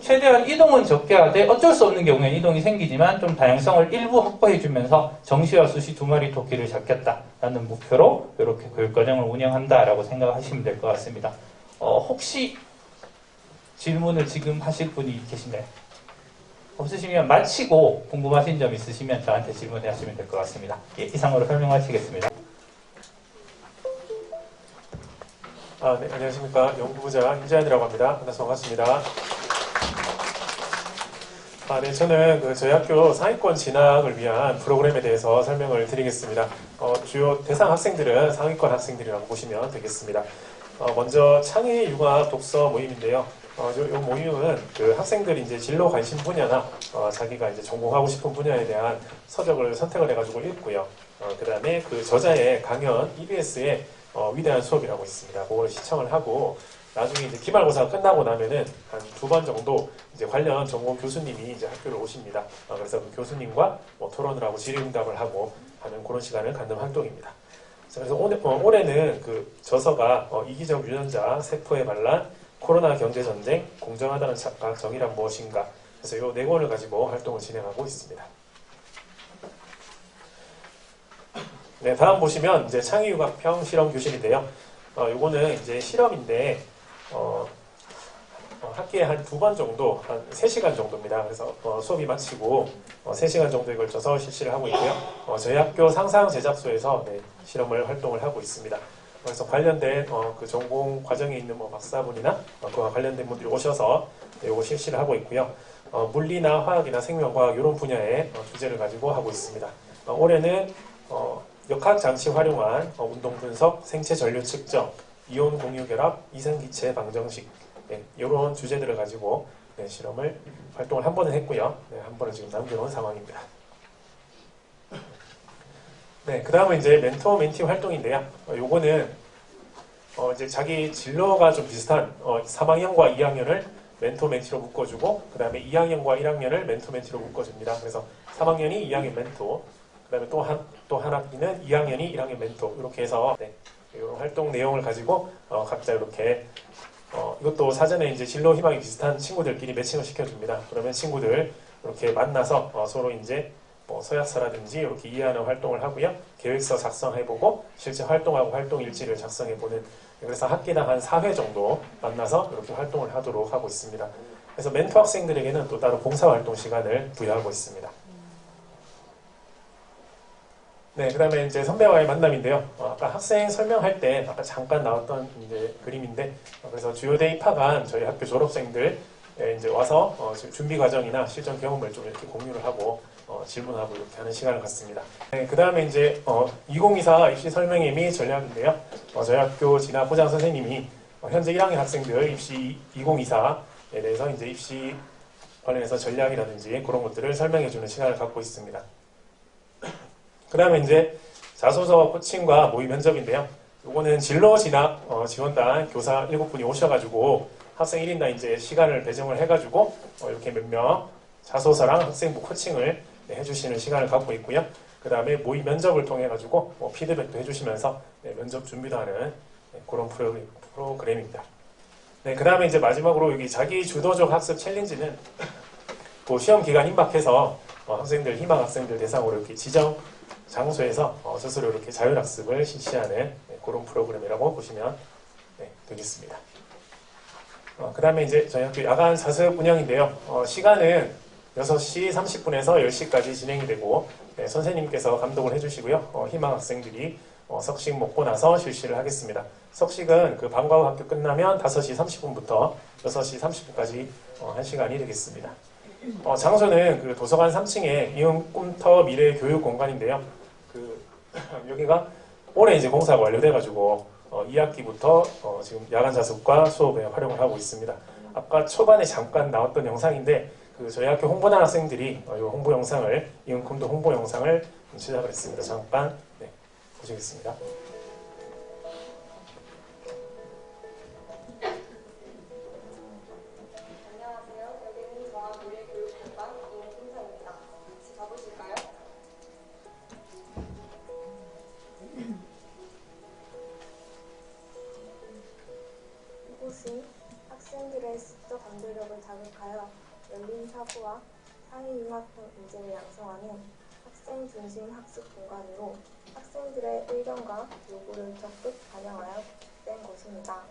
최대한 이동은 적게 하되 어쩔 수 없는 경우에는 이동이 생기지만 좀 다양성을 일부 확보해주면서 정시와 수시 2마리 토끼를 잡겠다라는 목표로 이렇게 교육과정을 운영한다라고 생각하시면 될 것 같습니다. 혹시 질문을 지금 하실 분이 계신가요? 없으시면 마치고 궁금하신 점 있으시면 저한테 질문해 하시면 될 것 같습니다. 예, 이상으로 설명 마치겠습니다. 네, 안녕하십니까. 연구부장 임재환이라고 합니다. 만나서 반갑습니다. 네, 저는 저희 학교 상위권 진학을 위한 프로그램에 대해서 설명을 드리겠습니다. 주요 대상 학생들은 상위권 학생들이라고 보시면 되겠습니다. 먼저 창의융합 독서 모임인데요. 이 모임은 그 학생들이 이제 진로 관심 분야나 자기가 이제 전공하고 싶은 분야에 대한 서적을 선택을 해가지고 읽고요. 그 다음에 그 저자의 강연 EBS에 위대한 수업이라고 있습니다. 그걸 시청을 하고 나중에 이제 기말고사가 끝나고 나면은 한 2번 정도 이제 관련 전공 교수님이 이제 학교를 오십니다. 그래서 그 교수님과 토론을 하고 질의응답을 하고 하는 그런 시간을 갖는 활동입니다. 그래서 올해는 그 저서가 이기적 유전자 세포의 반란, 코로나 경제전쟁, 공정하다는 착각, 정의란 무엇인가. 그래서 이 4권을 가지고 활동을 진행하고 있습니다. 네, 다음 보시면 이제 창의융합형 실험 교실인데요. 요거는 이제 실험인데 학기에 한 2번 정도, 한 3시간 정도입니다. 그래서 수업이 마치고 3시간 정도에 걸쳐서 실시를 하고 있고요. 저희 학교 상상 제작소에서 실험을 활동을 하고 있습니다. 그래서 관련된 그 전공 과정에 있는 박사분이나 그와 관련된 분들이 오셔서 요거 실시를 하고 있고요. 물리나 화학이나 생명과학 이런 분야의 주제를 가지고 하고 있습니다. 올해는 역학 장치 활용한 운동 분석, 생체 전류 측정, 이온 공유 결합, 이산기체 방정식 이런 주제들을 가지고 실험을 활동을 한 번은 했고요. 한 번은 지금 남겨놓은 상황입니다. 그 다음은 이제 멘토 멘티 활동인데요. 요거는 이제 자기 진로가 좀 비슷한 3학년과 2학년을 멘토 멘티로 묶어주고, 그 다음에 2학년과 1학년을 멘토 멘티로 묶어줍니다. 그래서 3학년이 2학년 멘토, 그 다음에 또 한 학기는 2학년이 1학년 멘토, 이렇게 해서 이런 활동 내용을 가지고 각자 이렇게 이것도 사전에 이제 진로 희망이 비슷한 친구들끼리 매칭을 시켜줍니다. 그러면 친구들 이렇게 만나서 서로 이제 뭐 서약서라든지 이렇게 이해하는 활동을 하고요. 계획서 작성해보고 실제 활동하고 활동 일지를 작성해보는, 그래서 학기당 한 4회 정도 만나서 이렇게 활동을 하도록 하고 있습니다. 그래서 멘토 학생들에게는 또 따로 봉사활동 시간을 부여하고 있습니다. 그 다음에 이제 선배와의 만남인데요. 아까 학생 설명할 때 아까 잠깐 나왔던 이제 그림인데, 그래서 주요대 입학한 저희 학교 졸업생들 이제 와서 준비 과정이나 실전 경험을 좀 이렇게 공유를 하고 질문하고 이렇게 하는 시간을 갖습니다. 그 다음에 이제 2024 입시 설명회 및 전략인데요. 저희 학교 진학 부장 선생님이 현재 1학년 학생들 입시 2024에 대해서 이제 입시 관련해서 전략이라든지 그런 것들을 설명해주는 시간을 갖고 있습니다. 그 다음에 이제 자소서 코칭과 모의 면접인데요. 이거는 진로 진학 지원단 교사 7분이 오셔가지고 학생 1인당 이제 시간을 배정을 해가지고 이렇게 몇 명 자소서랑 학생부 코칭을 해주시는 시간을 갖고 있고요. 그 다음에 모의 면접을 통해 가지고 피드백도 해주시면서 면접 준비도 하는 그런 프로그램입니다. 그 다음에 이제 마지막으로 여기 자기 주도적 학습 챌린지는 그 시험 기간 임박해서 학생들 희망 학생들 대상으로 이렇게 지정 장소에서 스스로 이렇게 자율학습을 실시하는 그런 프로그램이라고 보시면 되겠습니다. 그 다음에 이제 저희 학교 야간 자습 운영인데요. 시간은 6시 30분에서 10시까지 진행이 되고 선생님께서 감독을 해주시고요. 희망 학생들이 석식 먹고 나서 실시를 하겠습니다. 석식은 그 방과 후 학교 끝나면 5시 30분부터 6시 30분까지 1시간이 되겠습니다. 장소는 그 도서관 3층에 이응 꿈터 미래 교육 공간인데요. 여기가 올해 이제 공사가 완료돼가지고 2학기부터 지금 야간 자습과 수업에 활용을 하고 있습니다. 아까 초반에 잠깐 나왔던 영상인데 저희 학교 홍보단 학생들이 이 홍보 영상을 이응 꿈터 홍보 영상을 제작을 했습니다. 잠깐 보시겠습니다. 이곳은 학생들의 시적 감도력을 자극하여 열린 사고와 상위융합형 인재를 양성하는 학생 중심 학습 공간으로 학생들의 의견과 요구를 적극 반영하여 된 곳입니다.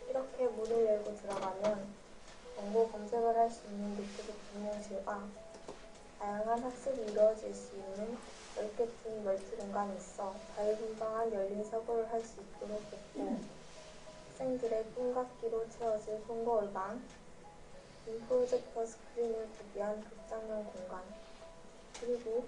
이렇게 문을 열고 들어가면 정보 검색을 할 수 있는 노트북 분명실과 다양한 학습이 이루어질 수 있는 넓게 튼 멀티 공간이 있어 자유분방한 열린 사고를 할 수 있도록 했고, 학생들의 꿈같기로 채워질 홍보의방, 프로젝터 스크린을 구비한 극장용 공간, 그리고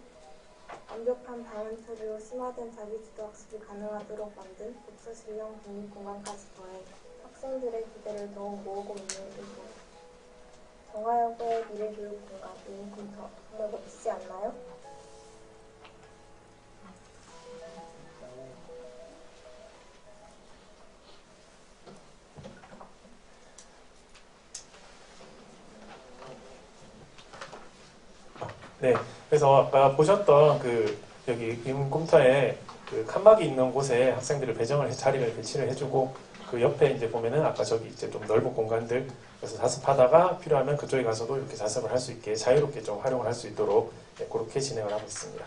완벽한 방음 처리로 심화된 자기주도 학습이 가능하도록 만든 독서실형 독립공간까지 더해 학생들의 기대를 더욱 모으고 있는 이곳. 정화여고의 미래교육 공간 이응 꿈터, 정말 멋지지 않나요? 그래서 아까 보셨던 여기 이응 꿈터에 칸막이 있는 곳에 학생들을 자리를 배치를 해주고, 그 옆에 이제 보면은 아까 저기 이제 좀 넓은 공간들, 그래서 자습하다가 필요하면 그쪽에 가서도 이렇게 자습을 할 수 있게 자유롭게 좀 활용을 할 수 있도록 그렇게 진행을 하고 있습니다.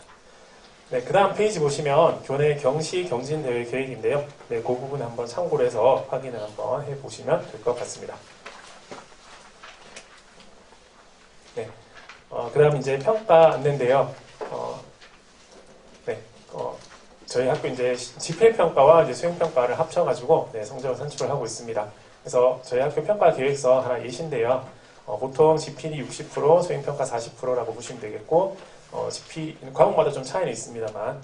그 다음 페이지 보시면 교내 경시 경진 대회 계획인데요. 그 부분 한번 참고를 해서 확인을 한번 해보시면 될 것 같습니다. 그 다음 이제 평가 안내인데요. 저희 학교 이제 집필평가와 이제 수행평가를 합쳐가지고 성적을 산출을 하고 있습니다. 그래서 저희 학교 평가 계획서 하나 예시인데요. 보통 집필이 60%, 수행평가 40%라고 보시면 되겠고, GP 과목마다 좀 차이는 있습니다만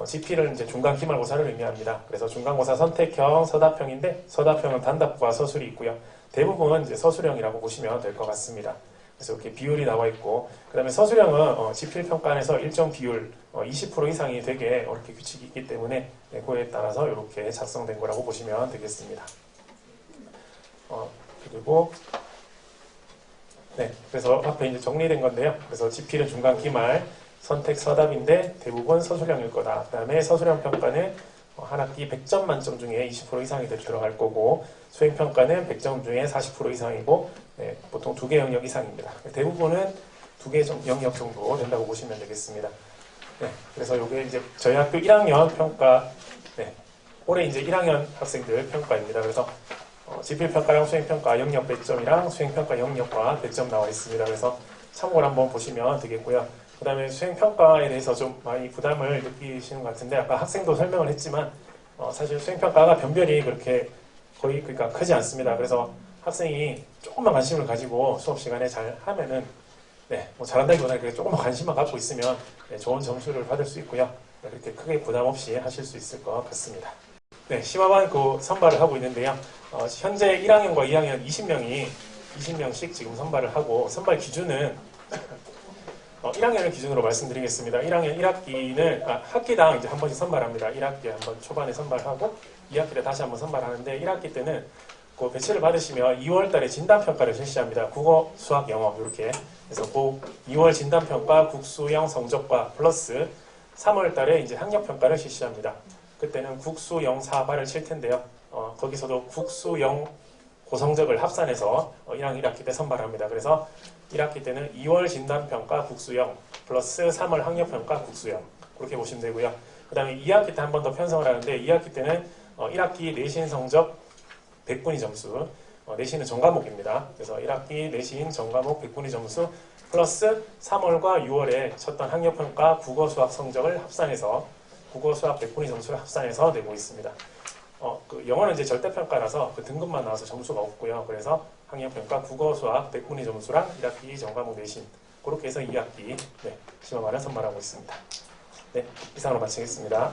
GP를 이제 중간 기말고사를 의미합니다. 그래서 중간고사 선택형, 서답형인데 서답형은 단답과 서술이 있고요. 대부분은 이제 서술형이라고 보시면 될 것 같습니다. 그래서 이렇게 비율이 나와 있고, 그 다음에 서술형은 지필평가안에서 일정 비율 20% 이상이 되게 이렇게 규칙이 있기 때문에 그에 따라서 이렇게 작성된 거라고 보시면 되겠습니다. 그리고 그래서 앞에 이제 정리된 건데요. 그래서 지필은 중간 기말, 선택 서답인데 대부분 서술형일 거다. 그 다음에 서술형 평가는 한 학기 100점 만점 중에 20% 이상이 들어갈 거고, 수행평가는 100점 중에 40% 이상이고, 보통 2개 영역 이상입니다. 대부분은 2개 영역 정도 된다고 보시면 되겠습니다. 그래서 이게 이제 저희 학교 1학년 평가, 올해 이제 1학년 학생들 평가입니다. 그래서 지필평가랑 수행평가 영역 100점이랑 수행평가 영역과 100점 나와 있습니다. 그래서 참고를 한번 보시면 되겠고요. 그 다음에 수행평가에 대해서 좀 많이 부담을 느끼시는 것 같은데, 아까 학생도 설명을 했지만 사실 수행평가가 변별이 그렇게 거의 그러니까 크지 않습니다. 그래서 학생이 조금만 관심을 가지고 수업 시간에 잘 하면은 뭐 잘한다기보다는 조금만 관심만 갖고 있으면 좋은 점수를 받을 수 있고요. 그렇게 크게 부담 없이 하실 수 있을 것 같습니다. 심화반 선발을 하고 있는데요. 현재 1학년과 2학년 20명씩 지금 선발을 하고, 선발 기준은 1학년을 기준으로 말씀드리겠습니다. 1학년 1학기는 학기당 이제 한 번씩 선발합니다. 1학기에 한 번 초반에 선발하고 2학기 때 다시 한 번 선발하는데, 1학기 때는 그 배치를 받으시면 2월 달에 진단평가를 실시합니다. 국어, 수학, 영어 이렇게. 그래서 그 2월 진단평가 국수영 성적과 플러스 3월 달에 이제 학력평가를 실시합니다. 그때는 국수, 영, 사, 발을 칠 텐데요. 거기서도 국수, 영 고성적을 합산해서 1학년 1학기 때 선발합니다. 그래서 1학기 때는 2월 진단평가 국수영 플러스 3월 학력평가 국수영, 그렇게 보시면 되고요. 그 다음에 2학기 때 한 번 더 편성을 하는데, 2학기 때는 1학기 내신 성적 100분위 점수, 내신은 전과목입니다. 그래서 1학기 내신 전과목 100분위 점수 플러스 3월과 6월에 쳤던 학력평가 국어, 수학 성적을 합산해서 국어, 수학 100분위 점수를 합산해서 내고 있습니다. 영어는 이제 절대평가라서 그 등급만 나와서 점수가 없고요. 그래서 학력평가 국어, 수학 100분위 점수랑 1학기 전과목 내신, 그렇게 해서 2학기 심화반을 선발하고 있습니다. 이상으로 마치겠습니다.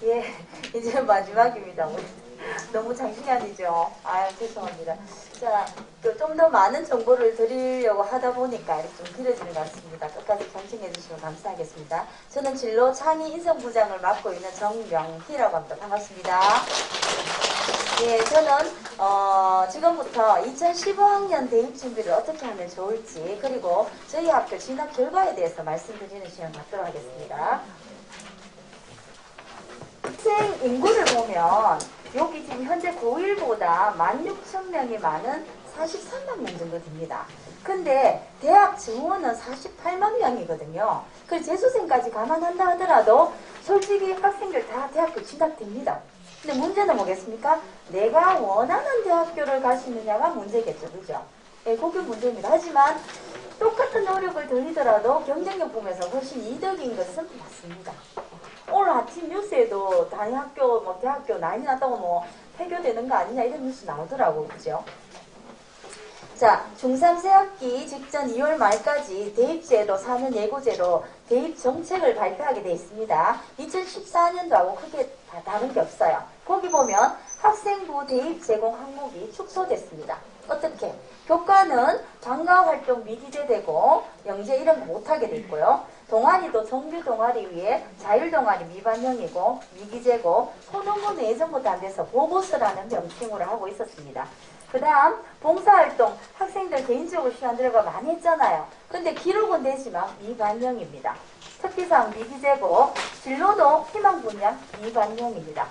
예, 이제 마지막입니다. 너무 장시간이죠. 죄송합니다. 자, 좀 더 많은 정보를 드리려고 하다 보니까 이렇게 좀 길어지는 것 같습니다. 끝까지 경청해 주시면 감사하겠습니다. 저는 진로 창의 인성부장을 맡고 있는 정명희라고 합니다. 반갑습니다. 예, 저는 지금부터 2015학년 대입 준비를 어떻게 하면 좋을지, 그리고 저희 학교 진학 결과에 대해서 말씀드리는 시간 갖도록 하겠습니다. 학생 인구를 보면 여기 지금 현재 고1보다 16,000명이 많은 43만 명 정도 됩니다. 근데 대학 증원은 48만 명이거든요. 그래서 재수생까지 감안한다 하더라도 솔직히 학생들 다 대학교 진학됩니다. 근데 문제는 뭐겠습니까? 내가 원하는 대학교를 갈 수 있느냐가 문제겠죠. 그죠? 네, 그게 문제입니다. 하지만 똑같은 노력을 들이더라도 경쟁력 보면서 훨씬 이득인 것은 맞습니다. 오늘 아침 뉴스에도 단위학교, 대학교 난리 났다고 폐교되는 거 아니냐 이런 뉴스 나오더라고. 그죠? 자, 중3 새학기 직전 2월 말까지 대입제로 4년 예고제로 대입 정책을 발표하게 되어 있습니다. 2014년도하고 크게 다른 게 없어요. 거기 보면 학생부 대입 제공 항목이 축소됐습니다. 어떻게? 교과는 방과활동 미기재되고 영재 이런 거 못하게 돼 있고요. 동아리도 정규 동아리 위에 자율동아리 미반영이고 미기재고 소논문은 예전부터 안 돼서 보고서라는 명칭으로 하고 있었습니다. 그 다음 봉사활동 학생들 개인적으로 시간 들어가 많이 했잖아요. 근데 기록은 되지만 미반영입니다. 특기사항 미기재고 진로도 희망 분야 미반영입니다.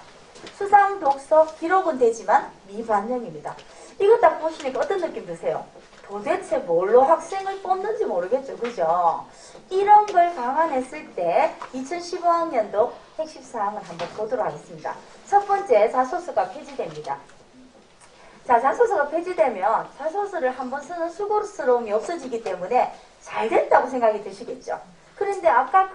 수상 독서 기록은 되지만 미반영입니다. 이거 딱 보시니까 어떤 느낌 드세요? 도대체 뭘로 학생을 뽑는지 모르겠죠. 그죠? 이런 걸 감안했을 때 2015학년도 핵심 사항을 한번 보도록 하겠습니다. 첫 번째, 자소서가 폐지됩니다. 자, 자소서가 폐지되면 자소서를 한번 쓰는 수고스러움이 없어지기 때문에 잘 됐다고 생각이 드시겠죠. 그런데 아까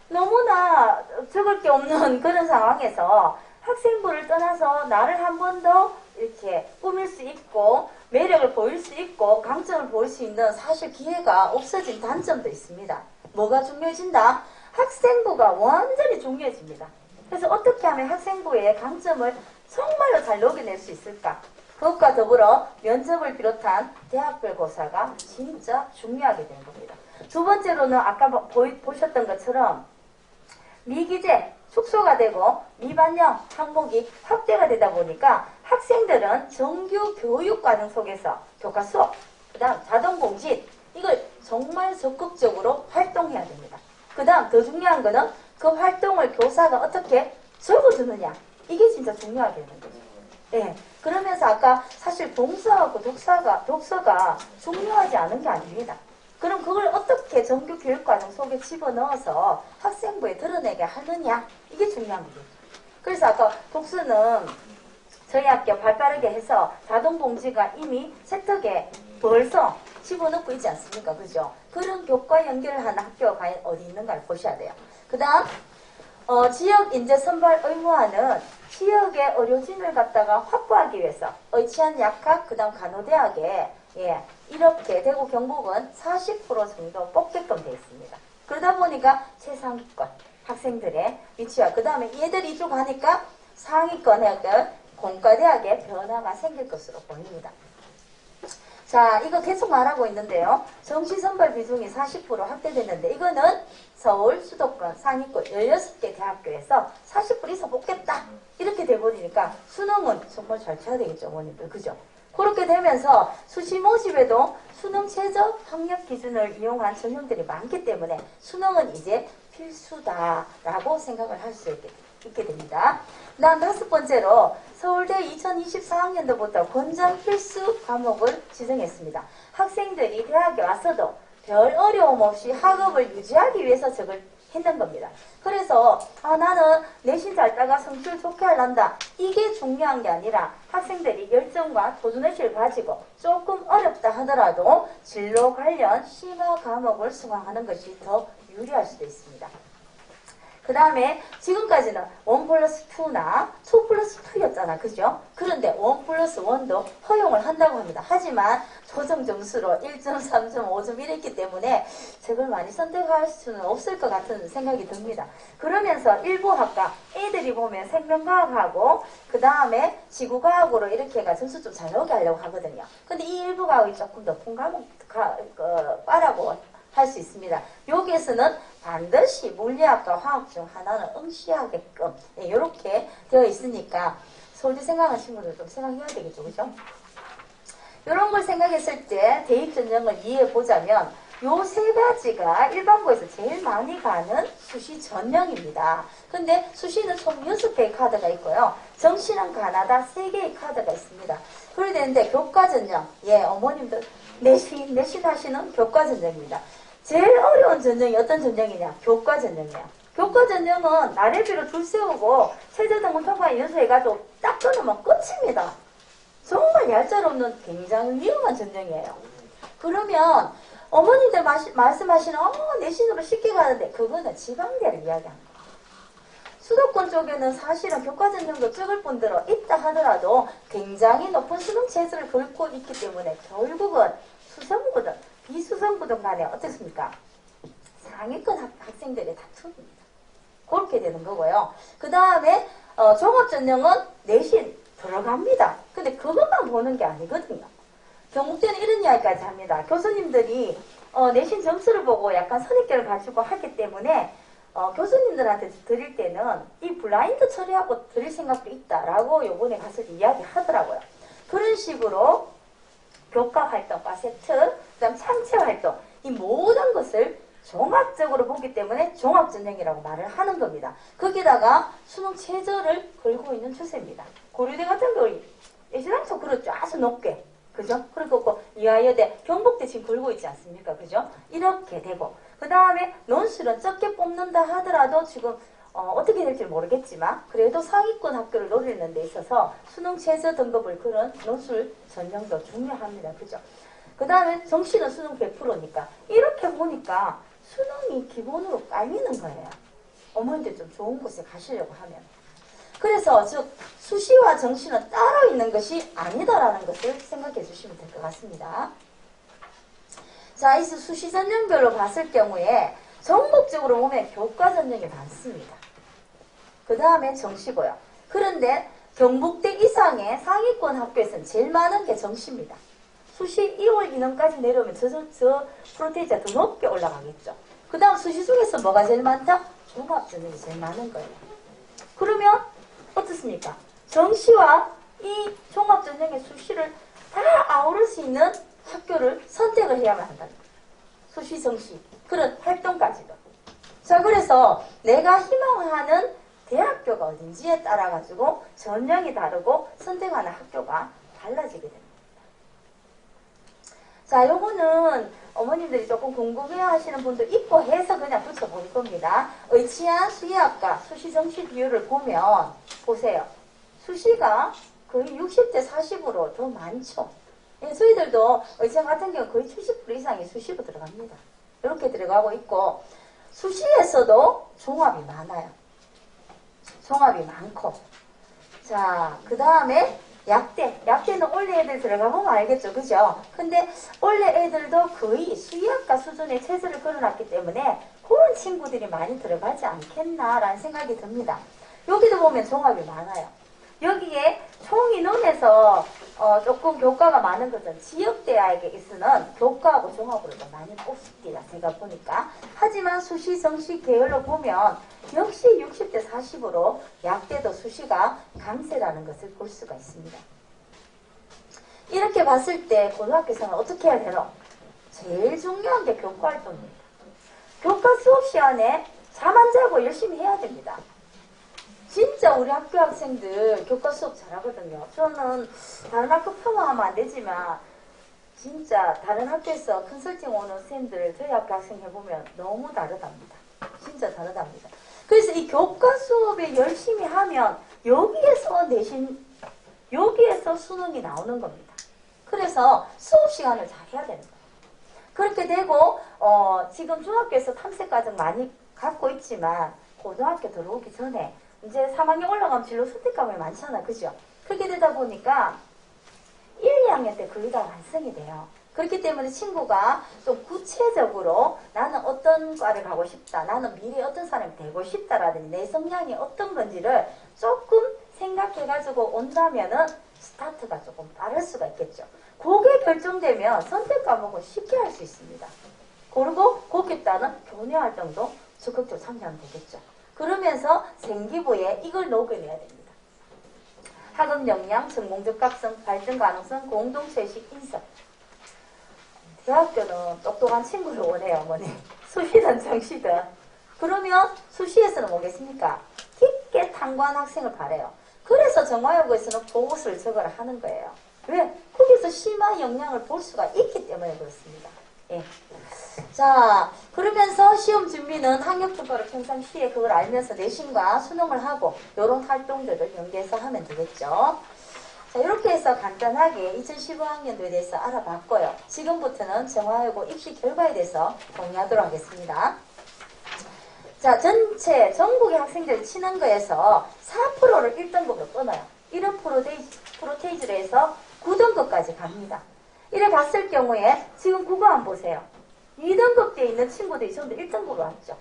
너무나 적을 게 없는 그런 상황에서 학생부를 떠나서 나를 한 번 더 이렇게 꾸밀 수 있고 매력을 보일 수 있고 강점을 보일 수 있는 사실 기회가 없어진 단점도 있습니다. 뭐가 중요해진다? 학생부가 완전히 중요해집니다. 그래서 어떻게 하면 학생부의 강점을 정말로 잘 녹여낼 수 있을까? 그것과 더불어 면접을 비롯한 대학별 고사가 진짜 중요하게 되는 겁니다. 두 번째로는 아까 보셨던 것처럼 미기재, 축소가 되고 미반영 항목이 확대가 되다 보니까 학생들은 정규 교육과정 속에서 교과 수업, 그 다음 자동공진 이걸 정말 적극적으로 활동해야 됩니다. 그 다음 더 중요한 거는 그 활동을 교사가 어떻게 적어주느냐 이게 진짜 중요하게 되는 거죠. 네. 그러면서 아까 사실 봉사하고 독서가 중요하지 않은 게 아닙니다. 그럼 그걸 어떻게 정규 교육과정 속에 집어넣어서 학생부에 드러내게 하느냐 이게 중요한 거죠. 그래서 아까 독서는 저희 학교 발빠르게 해서 자동봉지가 이미 세탁에 벌써 집어넣고 있지 않습니까? 그죠? 그런 교과 연결을 하는 학교가 과연 어디 있는가를 보셔야 돼요. 그 다음 지역 인재 선발 의무화는 지역의 의료진을 갖다가 확보하기 위해서 의치안약학 그 다음 간호대학에 이렇게 대구 경북은 40% 정도 뽑게끔 되어 있습니다. 그러다 보니까 최상위권 학생들의 위치와 그 다음에 얘들이 이쪽 가니까 상위권의 공과대학의 변화가 생길 것으로 보입니다. 자, 이거 계속 말하고 있는데요. 정시선발 비중이 40% 확대됐는데 이거는 서울 수도권 상위권 16개 대학교에서 40% 이상 뽑겠다. 이렇게 돼버리니까 수능은 정말 잘 쳐야 되겠죠, 어머님들. 그죠? 그렇게 되면서 수시 모집에도 수능 최저 학력 기준을 이용한 전형들이 많기 때문에 수능은 이제 필수다라고 생각을 할 수 있게 됩니다. 다음 5번째로 서울대 2024학년도부터 권장 필수 과목을 지정했습니다. 학생들이 대학에 와서도 별 어려움 없이 학업을 유지하기 위해서 저걸 했는 겁니다. 그래서 나는 내신 잘 따가 성취를 좋게 하란다. 이게 중요한 게 아니라 학생들이 열정과 도전의식을 가지고 조금 어렵다 하더라도 진로 관련 심화 과목을 수강하는 것이 더 유리할 수도 있습니다. 그 다음에 지금까지는 1+2나 2+2였잖아. 그죠? 그런데 1+1도 허용을 한다고 합니다. 하지만 조정 점수로 1점, 3점, 5점 이랬기 때문에 저걸 많이 선택할 수는 없을 것 같은 생각이 듭니다. 그러면서 일부 학과 애들이 보면 생명과학하고 그 다음에 지구과학으로 이렇게 해가 점수 좀 잘 나오게 하려고 하거든요. 근데 이 일부 과학이 조금 높은 과라고 할 수 있습니다. 여기에서는 반드시 물리학과 화학 중 하나는 응시하게끔 이렇게 되어 있으니까 서울대 생각하는 친구들 좀 생각해야 되겠죠. 그죠? 이런 걸 생각했을 때 대입 전형을 이해해 보자면 요 세 가지가 일반고에서 제일 많이 가는 수시 전형입니다. 근데 수시는 총 6개의 카드가 있고요. 정시랑 가나다 3개의 카드가 있습니다. 그래야 되는데 교과 전형, 어머님들 내신 하시는 교과 전형입니다. 제일 어려운 전형이 어떤 전형이냐? 교과 전형이야. 교과 전형은 나래비로 줄 세우고 최저등급 통과 연수해가지고 딱 끊으면 끝입니다. 정말 얄짤없는 굉장히 위험한 전형이에요. 그러면 어머님들 말씀하시는 내신으로 쉽게 가는데 그거는 지방대를 이야기하는 거예요. 수도권 쪽에는 사실은 교과 전형도 찍을 분들은 있다 하더라도 굉장히 높은 수능 체제를 걸고 있기 때문에 결국은 수성고든 비수성고든 간에 어떻습니까? 상위권 학생들의 다툼입니다. 그렇게 되는 거고요. 그 다음에 종합전형은 내신 들어갑니다. 근데 그것만 보는 게 아니거든요. 경북대는 이런 이야기까지 합니다. 교수님들이 내신 점수를 보고 약간 선입견을 가지고 하기 때문에 교수님들한테 드릴 때는 이 블라인드 처리하고 드릴 생각도 있다라고 요번에 갔을 때 이야기하더라고요. 그런 식으로 교과 활동과 세트, 그 다음 창체 활동 이 모든 것을 종합적으로 보기 때문에 종합전형이라고 말을 하는 겁니다. 거기다가 수능 최저를 걸고 있는 추세입니다. 고려대 같은 경우 예시당초 그렇죠. 아주 높게. 그죠? 그리고 이화여대, 경북대 지금 걸고 있지 않습니까? 그죠? 이렇게 되고. 그 다음에 논술은 적게 뽑는다 하더라도 지금 어떻게 될지 모르겠지만 그래도 상위권 학교를 노리는 데 있어서 수능 최저 등급을 그런 논술 전형도 중요합니다. 그죠? 그 다음에 정시는 수능 100%니까 이렇게 보니까 수능이 기본으로 깔리는 거예요. 어머님들 좀 좋은 곳에 가시려고 하면. 그래서 즉 수시와 정시는 따로 있는 것이 아니다라는 것을 생각해 주시면 될 것 같습니다. 자, 이제 수시 전형별로 봤을 경우에 전국적으로 보면 교과 전형이 많습니다. 그 다음에 정시고요. 그런데 경북대 이상의 상위권 학교에서는 제일 많은 게 정시입니다. 수시 2월 인원까지 내려오면 저 프로테이지가 더 높게 올라가겠죠. 그 다음 수시 중에서 뭐가 제일 많다? 종합전형이 제일 많은 거예요. 그러면 어떻습니까? 정시와 이 종합전형의 수시를 다 아우를 수 있는 학교를 선택을 해야만 한다는 거예요. 수시, 정시, 그런 활동까지도. 자, 그래서 내가 희망하는 대학교가 어딘지에 따라 가지고 전형이 다르고 선택하는 학교가 달라지게 됩니다. 자, 요거는 어머님들이 조금 궁금해 하시는 분들 있고 해서 그냥 붙여볼 겁니다. 의치한 수의학과 수시 정시 비율을 보면 보세요. 수시가 거의 60대 40으로 더 많죠. 예, 저희들도 의치한 같은 경우 거의 70% 이상이 수시로 들어갑니다. 이렇게 들어가고 있고 수시에서도 종합이 많아요. 종합이 많고 자, 그 다음에 약대는 원래 애들 들어가보면 알겠죠, 그죠? 근데 원래 애들도 거의 수의학과 수준의 체제를 걸어놨기 때문에 그런 친구들이 많이 들어가지 않겠나라는 생각이 듭니다. 여기도 보면 종합이 많아요. 여기에 총인원에서 조금 교과가 많은 것은 지역대학에서는 교과하고 종합으로 더 많이 뽑습니다. 제가 보니까. 하지만 수시, 정시 계열로 보면 역시 60대 40으로 약대도 수시가 강세라는 것을 볼 수가 있습니다. 이렇게 봤을 때 고등학교에서는 어떻게 해야 되노? 제일 중요한 게 교과활동입니다. 교과 수업 시간에 잠 안 자고 열심히 해야 됩니다. 진짜 우리 학교 학생들 교과 수업 잘하거든요. 저는 다른 학교 폄하하면 안 되지만 진짜 다른 학교에서 컨설팅 오는 선생님들 저희 학교 학생 해보면 너무 다르답니다. 진짜 다르답니다. 그래서 이 교과 수업에 열심히 하면 여기에서 수능이 나오는 겁니다. 그래서 수업 시간을 잘 해야 되는 거예요. 그렇게 되고 지금 중학교에서 탐색과정 많이 갖고 있지만 고등학교 들어오기 전에 이제 3학년 올라가면 진로 선택 과목이 많잖아, 그죠? 그렇게 되다 보니까 1, 2학년 때 거의 다 완성이 돼요. 그렇기 때문에 친구가 좀 구체적으로 나는 어떤 과를 가고 싶다, 나는 미래에 어떤 사람이 되고 싶다라든지 내 성향이 어떤 건지를 조금 생각해가지고 온다면은 스타트가 조금 빠를 수가 있겠죠. 그게 결정되면 선택 과목은 쉽게 할 수 있습니다. 그리고 거기에 따른 교내 활동도 적극적으로 참여하면 되겠죠. 그러면서 생기부에 이걸 녹여내야 됩니다. 학업 역량, 전공 적합성, 발전 가능성, 공동체의식 인성. 대학교는 똑똑한 친구를 원해요, 어머니. 수시든 정시든. 그러면 수시에서는 뭐겠습니까? 깊게 탐구한 학생을 바래요. 그래서 정화여고에서는 보고서를 적어라 하는 거예요. 왜? 거기서 심한 역량을 볼 수가 있기 때문에 그렇습니다. 예. 자, 그러면서 시험 준비는 학력평가로 평상시에 그걸 알면서 내신과 수능을 하고 이런 활동들을 연계해서 하면 되겠죠. 자, 이렇게 해서 간단하게 2015학년도에 대해서 알아봤고요. 지금부터는 정화여고 입시 결과에 대해서 공유하도록 하겠습니다. 자, 전체 전국의 학생들이 치는 거에서 4%를 1등급으로 끊어요. 이런 프로테이지로 해서 9등급까지 갑니다. 이래 봤을 경우에 지금 국어 한번 보세요. 2등급대에 있는 친구들이 전부 1등급으로 왔죠.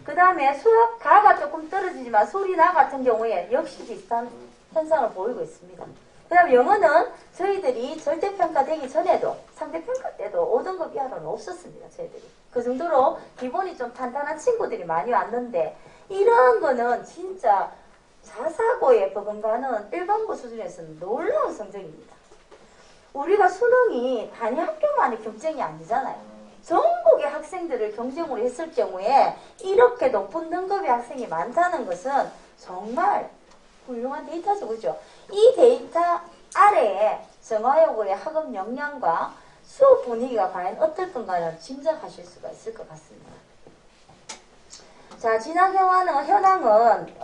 그 다음에 수학, 가가 조금 떨어지지만 소리나 같은 경우에 역시 비슷한 현상을 보이고 있습니다. 그 다음 영어는 저희들이 절대평가 되기 전에도 상대평가 때도 5등급 이하로는 없었습니다. 저희들이. 그 정도로 기본이 좀 탄탄한 친구들이 많이 왔는데 이러한 거는 진짜 자사고에 버금가는 일반고 수준에서는 놀라운 성적입니다. 우리가 수능이 단위 학교만의 경쟁이 아니잖아요. 전국의 학생들을 경쟁으로 했을 경우에 이렇게 높은 등급의 학생이 많다는 것은 정말 훌륭한 데이터죠, 그죠? 이 데이터 아래에 정화여고의 학업 역량과 수업 분위기가 과연 어떨 건가를 짐작하실 수가 있을 것 같습니다. 자, 진학 현황은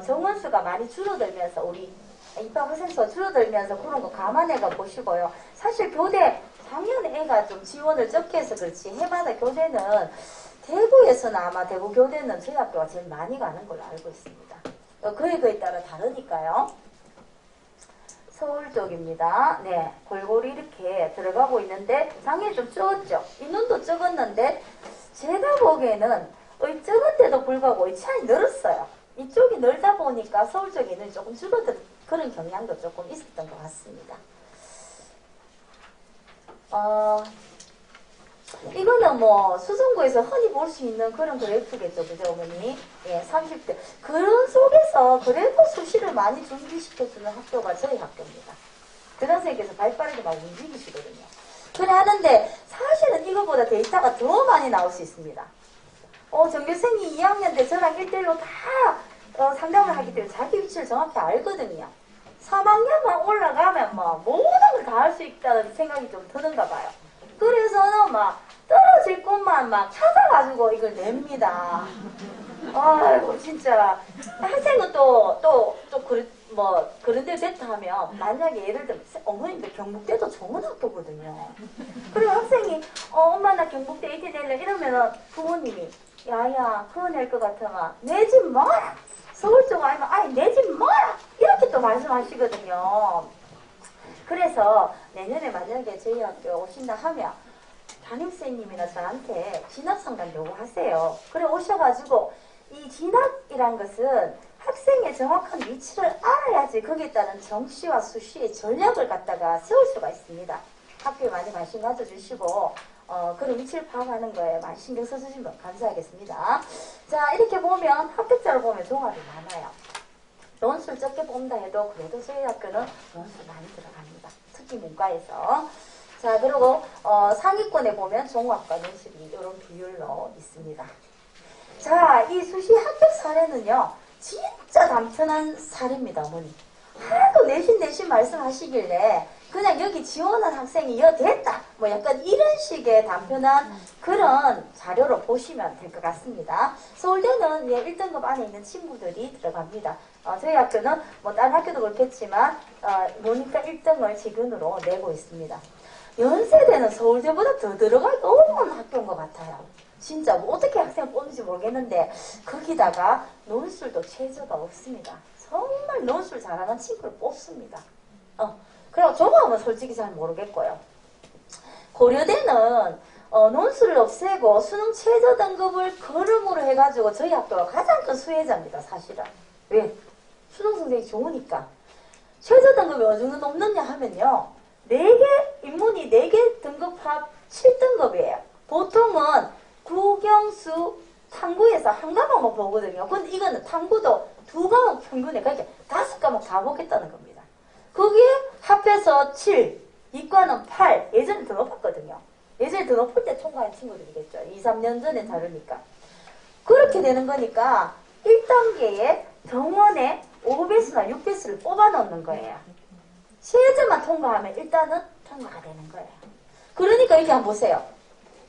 정원수가 많이 줄어들면서 우리 입학 학생 수가 줄어들면서 그런 거 감안해가 보시고요. 사실 교대 작년에 애가 좀 지원을 적게 해서 그렇지 해마다 교대는 대구에서는 아마 대구 교대는 저희 학교가 제일 많이 가는 걸로 알고 있습니다. 그에 따라 다르니까요. 서울 쪽입니다. 네, 골고루 이렇게 들어가고 있는데 장애 좀 적었죠. 이 눈도 적었는데 제가 보기에는 적은데도 불구하고 이 차이 늘었어요. 이쪽이 늘다 보니까 서울 쪽에 눈이 조금 줄어든 그런 경향도 조금 있었던 것 같습니다. 이거는 뭐 수성구에서 흔히 볼 수 있는 그런 그래프겠죠, 그죠, 어머니? 예, 30대. 그런 속에서 그래도 수시를 많이 준비시켜주는 학교가 저희 학교입니다. 교장선생님께서 발빠르게 막 움직이시거든요. 그래 하는데 사실은 이거보다 데이터가 더 많이 나올 수 있습니다. 전교생이 2학년 때 저랑 1대1로 다 상담을 하기 때문에 자기 위치를 정확히 알거든요. 3학년만 올라가면 뭐 모든 걸 다 할 수 있다는 생각이 좀 드는가 봐요. 그래서는 막 떨어질 곳만 막 찾아가지고 이걸 냅니다. 아이고 진짜 학생은 그런 데 됐다 하면 만약에 예를 들면 어머님들 경북대도 좋은 학교거든요. 그리고 학생이 엄마 나 경북대 이렇게 낼래 이러면은 부모님이 야야 그거 낼 것 같으면 내지 마라. 서울 쪽 아니면 아니 내지 마라. 이렇게 또 말씀하시거든요. 그래서 내년에 만약에 저희 학교 오신다 하면 담임선생님이나 저한테 진학상담 요구하세요. 그래 오셔가지고 이 진학이란 것은 학생의 정확한 위치를 알아야지 거기에 따른 정시와 수시의 전략을 갖다가 세울 수가 있습니다. 학교에 많이 관심 가져주시고 그런 위치를 파악하는 거에 많이 신경 써주시면 감사하겠습니다. 자 이렇게 보면 합격자를 보면 종합이 많아요. 논술 적게 뽑는다 해도 그래도 저희 학교는 논술 많이 들어갑니다. 특히 문과에서. 자 그리고 상위권에 보면 종합과 논술이 이런 비율로 있습니다. 자 이 수시 합격 사례는요 진짜 단편한 사례입니다. 어머니 하도 내신 말씀하시길래 그냥 여기 지원한 학생이 됐다 뭐 약간 이런 식의 단편한 그런 자료로 보시면 될 것 같습니다. 서울대는 1등급 안에 있는 친구들이 들어갑니다. 저희 학교는 뭐 다른 학교도 그렇겠지만 모니까 1등을 지근으로 내고 있습니다. 연세대는 서울대보다 더 들어갈 너무 학교인 것 같아요. 진짜 뭐 어떻게 학생을 뽑는지 모르겠는데 거기다가 논술도 최저가 없습니다. 정말 논술 잘하는 친구를 뽑습니다. 그리고 종합은 솔직히 잘 모르겠고요. 고려대는 논술을 없애고 수능 최저 등급을 걸음으로 해가지고 저희 학교가 가장 큰 수혜자입니다. 사실은. 왜? 수능 성적이 좋으니까. 최저 등급이 어느 정도 높느냐 하면요. 4개, 인문이 4개 등급 합 7등급이에요. 보통은 국영수, 탐구에서 한 과목만 보거든요. 근데 이거는 탐구도 2과목 평균에 그러니까 5과목 다 보겠다는 겁니다. 거기에 합해서 7, 이과는 8, 예전에 더 높았거든요. 예전에 더 높을 때 통과한 친구들이겠죠. 2, 3년 전에 다르니까. 그렇게 되는 거니까 1단계에 정원에 5배수나 6배수를 뽑아 넣는 거예요. 최저만 통과하면 일단은 통과가 되는 거예요. 그러니까 이렇게 한번 보세요.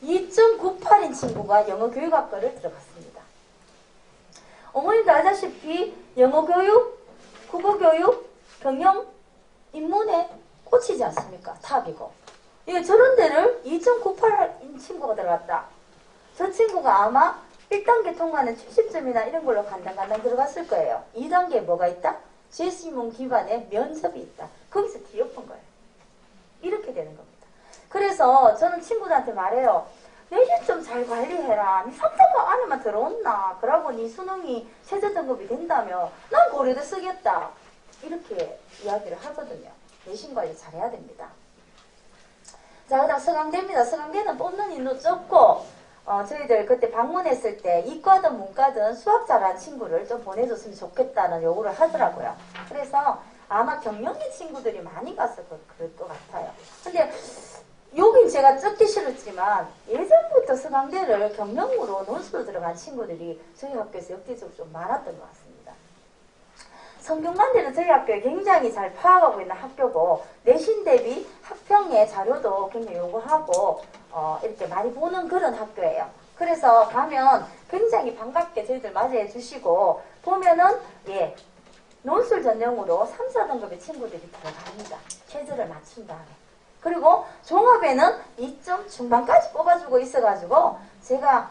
2.98인 친구가 영어교육학과를 들어갔습니다. 어머님도 알다시피 영어교육, 국어교육, 경영, 인문에 꽂히지 않습니까? 탑이고. 저런 데를 2.98인 친구가 들어갔다. 저 친구가 아마 1단계 통과는 70점이나 이런 걸로 간당간당 들어갔을 거예요. 2단계에 뭐가 있다? 재수입문 기반에 면접이 있다. 거기서 뒤엎은 거예요. 이렇게 되는 겁니다. 그래서 저는 친구들한테 말해요. 내신 좀 잘 관리해라. 니 3등급 안에만 들어온나. 그러고 니 수능이 최저 등급이 된다며. 난 고려대 쓰겠다. 이렇게 이야기를 하거든요. 내신 관리 잘해야 됩니다. 자, 그 다음 서강대입니다. 서강대는 뽑는 인도 적고 저희들 그때 방문했을 때 이과든 문과든 수학 잘하는 친구를 좀 보내줬으면 좋겠다는 요구를 하더라고요. 그래서 아마 경영인 친구들이 많이 가서 그럴 것 같아요. 근데 여긴 제가 적기 싫었지만 예전부터 서강대를 경영으로 논술로 들어간 친구들이 저희 학교에서 역대적으로 좀 많았던 것 같습니다. 성균관대는 저희 학교에 굉장히 잘 파악하고 있는 학교고 내신 대비 학평의 자료도 굉장히 요구하고 이렇게 많이 보는 그런 학교예요. 그래서 가면 굉장히 반갑게 저희들 맞이해 주시고 보면은 논술 전형으로 3, 4등급의 친구들이 들어갑니다. 최저를 맞춘 다음에. 그리고 종합에는 2점 중반까지 뽑아주고 있어가지고 제가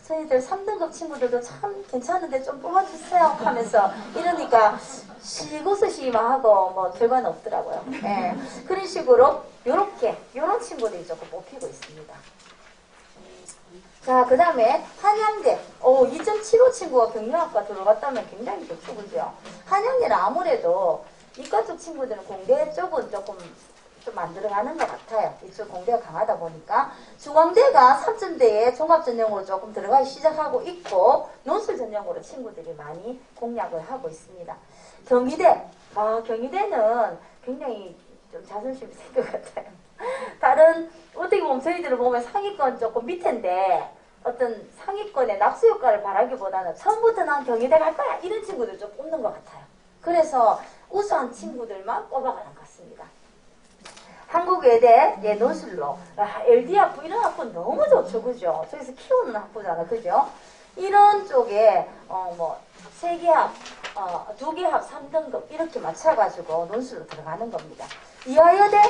저희들 3등급 친구들도 참 괜찮은데 좀 뽑아주세요 하면서 이러니까 시고스시만 하고 뭐 결과는 없더라고요. 예. 그런 식으로 요런 친구들이 조금 뽑히고 있습니다. 자, 그 다음에 한양대. 2.75 친구가 경영학과 들어갔다면 굉장히 좋죠, 그죠? 한양대는 아무래도 이과 쪽 친구들은 공대 쪽은 조금 좀 안 들어가는 것 같아요. 이쪽 공대가 강하다 보니까. 중앙대가 3점대에 종합전형으로 조금 들어가기 시작하고 있고, 논술 전형으로 친구들이 많이 공략을 하고 있습니다. 경희대. 경희대는 굉장히 좀 자존심이 센 것 같아요. 다른, 어떻게 보면 저희들을 보면 상위권 조금 밑인데, 어떤 상위권의 낙수 효과를 바라기보다는 처음부터 난 경희대 갈 거야! 이런 친구들 좀 뽑는 것 같아요. 그래서 우수한 친구들만 뽑아가는 것 같습니다. 한국외대, 논술로. LD 학부, 이런 학부는 너무 좋죠, 그죠? 저기서 키우는 학부잖아, 그죠? 이런 쪽에, 3개 합, 2개 합, 3등급, 이렇게 맞춰가지고 논술로 들어가는 겁니다. 이화여대,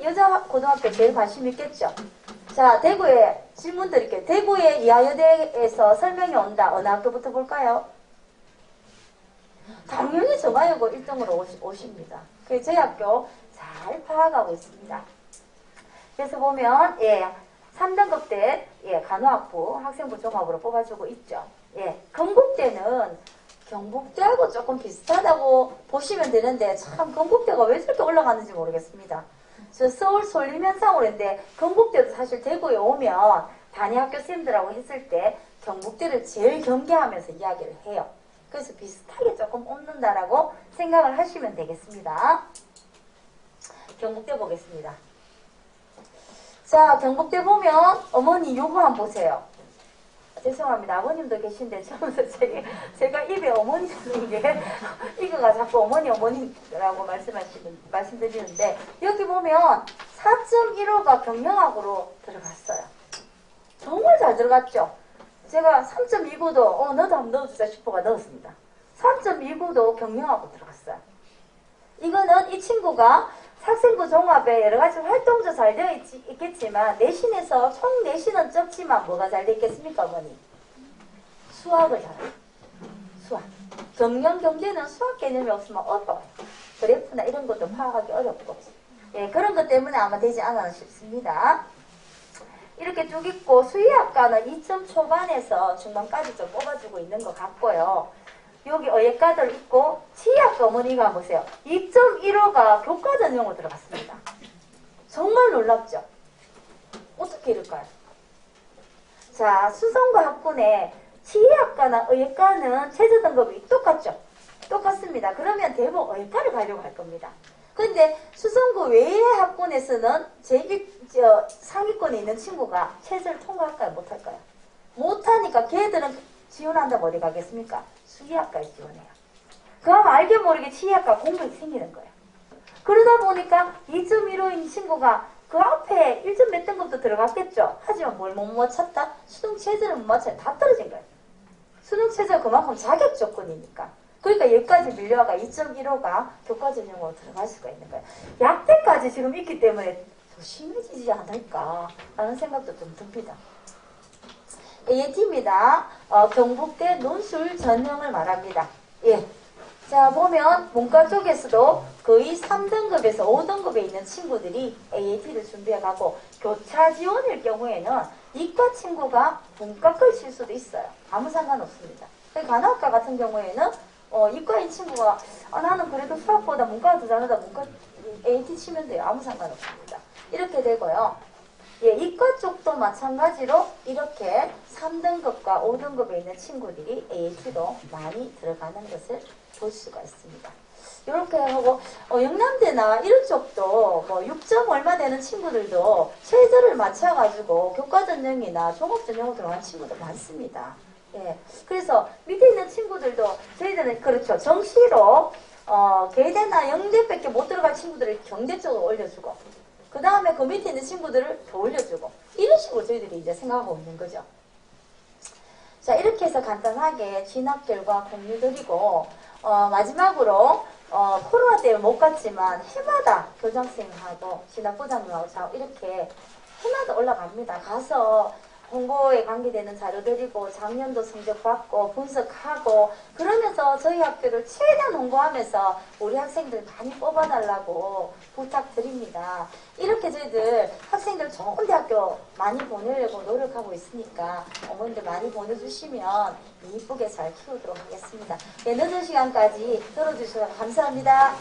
여자 고등학교 제일 관심 있겠죠? 자, 대구에 질문 드릴게요. 대구의 이화여대에서 설명이 온다. 어느 학교부터 볼까요? 당연히 정화여고 1등으로 오십니다. 그래서 저희 학교 잘 파악하고 있습니다. 그래서 보면 3등급 때 간호학부, 학생부 종합으로 뽑아주고 있죠. 건국대는 경북대하고 조금 비슷하다고 보시면 되는데 참 건국대가 왜 저렇게 올라가는지 모르겠습니다. 저 서울 솔림 현상으로 했는데 건국대도 사실 대구에 오면 단위학교 쌤들하고 했을 때 경북대를 제일 경계하면서 이야기를 해요. 그래서 비슷하게 조금 뽑는다라고 생각을 하시면 되겠습니다. 경북대 보겠습니다. 자, 경북대 보면 어머니 요거 한번 보세요. 죄송합니다. 아버님도 계신데 처음부터 제가 입에 어머니 쓰는 게 이거가 자꾸 어머니라고 말씀드리는데 여기 보면 4.15가 경영학으로 들어갔어요. 정말 잘 들어갔죠? 제가 3.29도 너도 한번 넣어주자 싶어가 넣었습니다. 3.29도 경영학으로 들어갔어요. 이거는 이 친구가 학생부 종합에 여러 가지 활동도 잘 되어 있겠지만 내신에서 총 내신은 적지만 뭐가 잘 되어 있겠습니까, 어머니? 수학을 잘해요. 수학. 경영 경제는 수학 개념이 없으면 어려워요. 그래프나 이런 것도 파악하기 어렵고. 그런 것 때문에 아마 되지 않았나 싶습니다. 이렇게 쭉 있고 수의학과는 2점 초반에서 중반까지 좀 뽑아주고 있는 것 같고요. 여기 의예과들 있고 치의학과 어머니가 보세요. 2.15가 교과 전형으로 들어갔습니다. 정말 놀랍죠? 어떻게 이럴까요? 자, 수성과 학군에 치의학과나 의예과는 최저 등급이 똑같죠? 똑같습니다. 그러면 대부분 의예과를 가려고 할 겁니다. 근데 수성고 외의 학군에서는 상위권에 있는 친구가 최저를 통과할까요? 못할까요? 못하니까 걔들은 지원한다면 어디 가겠습니까? 수의학과에 지원해요. 그럼 알게 모르게 치의학과 공백이 생기는 거예요. 그러다 보니까 2.15인 친구가 그 앞에 1점 몇 등급도 들어갔겠죠. 하지만 뭘 못 맞췄다? 수능 최저를 못 맞춰야 다 떨어진 거예요. 수능 최저가 그만큼 자격 조건이니까. 그러니까 여기까지 밀려와가 2.15가 교과 전형으로 들어갈 수가 있는 거예요. 약대까지 지금 있기 때문에 더 심해지지 않을까 라는 생각도 좀 듭니다. AAT입니다. 경북대 논술 전형을 말합니다. 자, 보면 문과 쪽에서도 거의 3등급에서 5등급에 있는 친구들이 AAT를 준비해가고 교차 지원일 경우에는 이과 친구가 문과 걸 칠 수도 있어요. 아무 상관없습니다. 간호학과 같은 경우에는 이과인 친구가 나는 그래도 수학보다 문과가 더 잘하다 문과 AAT 치면 돼요. 아무 상관없습니다. 이렇게 되고요. 이과 쪽도 마찬가지로 이렇게 3등급과 5등급에 있는 친구들이 AAT도 많이 들어가는 것을 볼 수가 있습니다. 이렇게 하고 영남대나 이런 쪽도 6점 얼마 되는 친구들도 최저를 맞춰가지고 교과전형이나 종합전형으로 들어간 친구도 많습니다. 그래서 밑에 있는 친구들도 저희들은 그렇죠. 정시로 계대나 영대밖에 못 들어갈 친구들을 경대 쪽으로 올려주고 그 다음에 그 밑에 있는 친구들을 더 올려주고 이런 식으로 저희들이 이제 생각하고 있는 거죠. 자, 이렇게 해서 간단하게 진학 결과 공유드리고 마지막으로 코로나 때문에 못 갔지만 해마다 교장선생님하고 진학부장님하고 이렇게 해마다 올라갑니다. 가서 홍보에 관계되는 자료들이고 작년도 성적 받고 분석하고 그러면서 저희 학교를 최대한 홍보하면서 우리 학생들 많이 뽑아달라고 부탁드립니다. 이렇게 저희들 학생들 좋은 대학교 많이 보내려고 노력하고 있으니까 어머님들 많이 보내주시면 이쁘게 잘 키우도록 하겠습니다. 네, 늦은 시간까지 들어주셔서 감사합니다.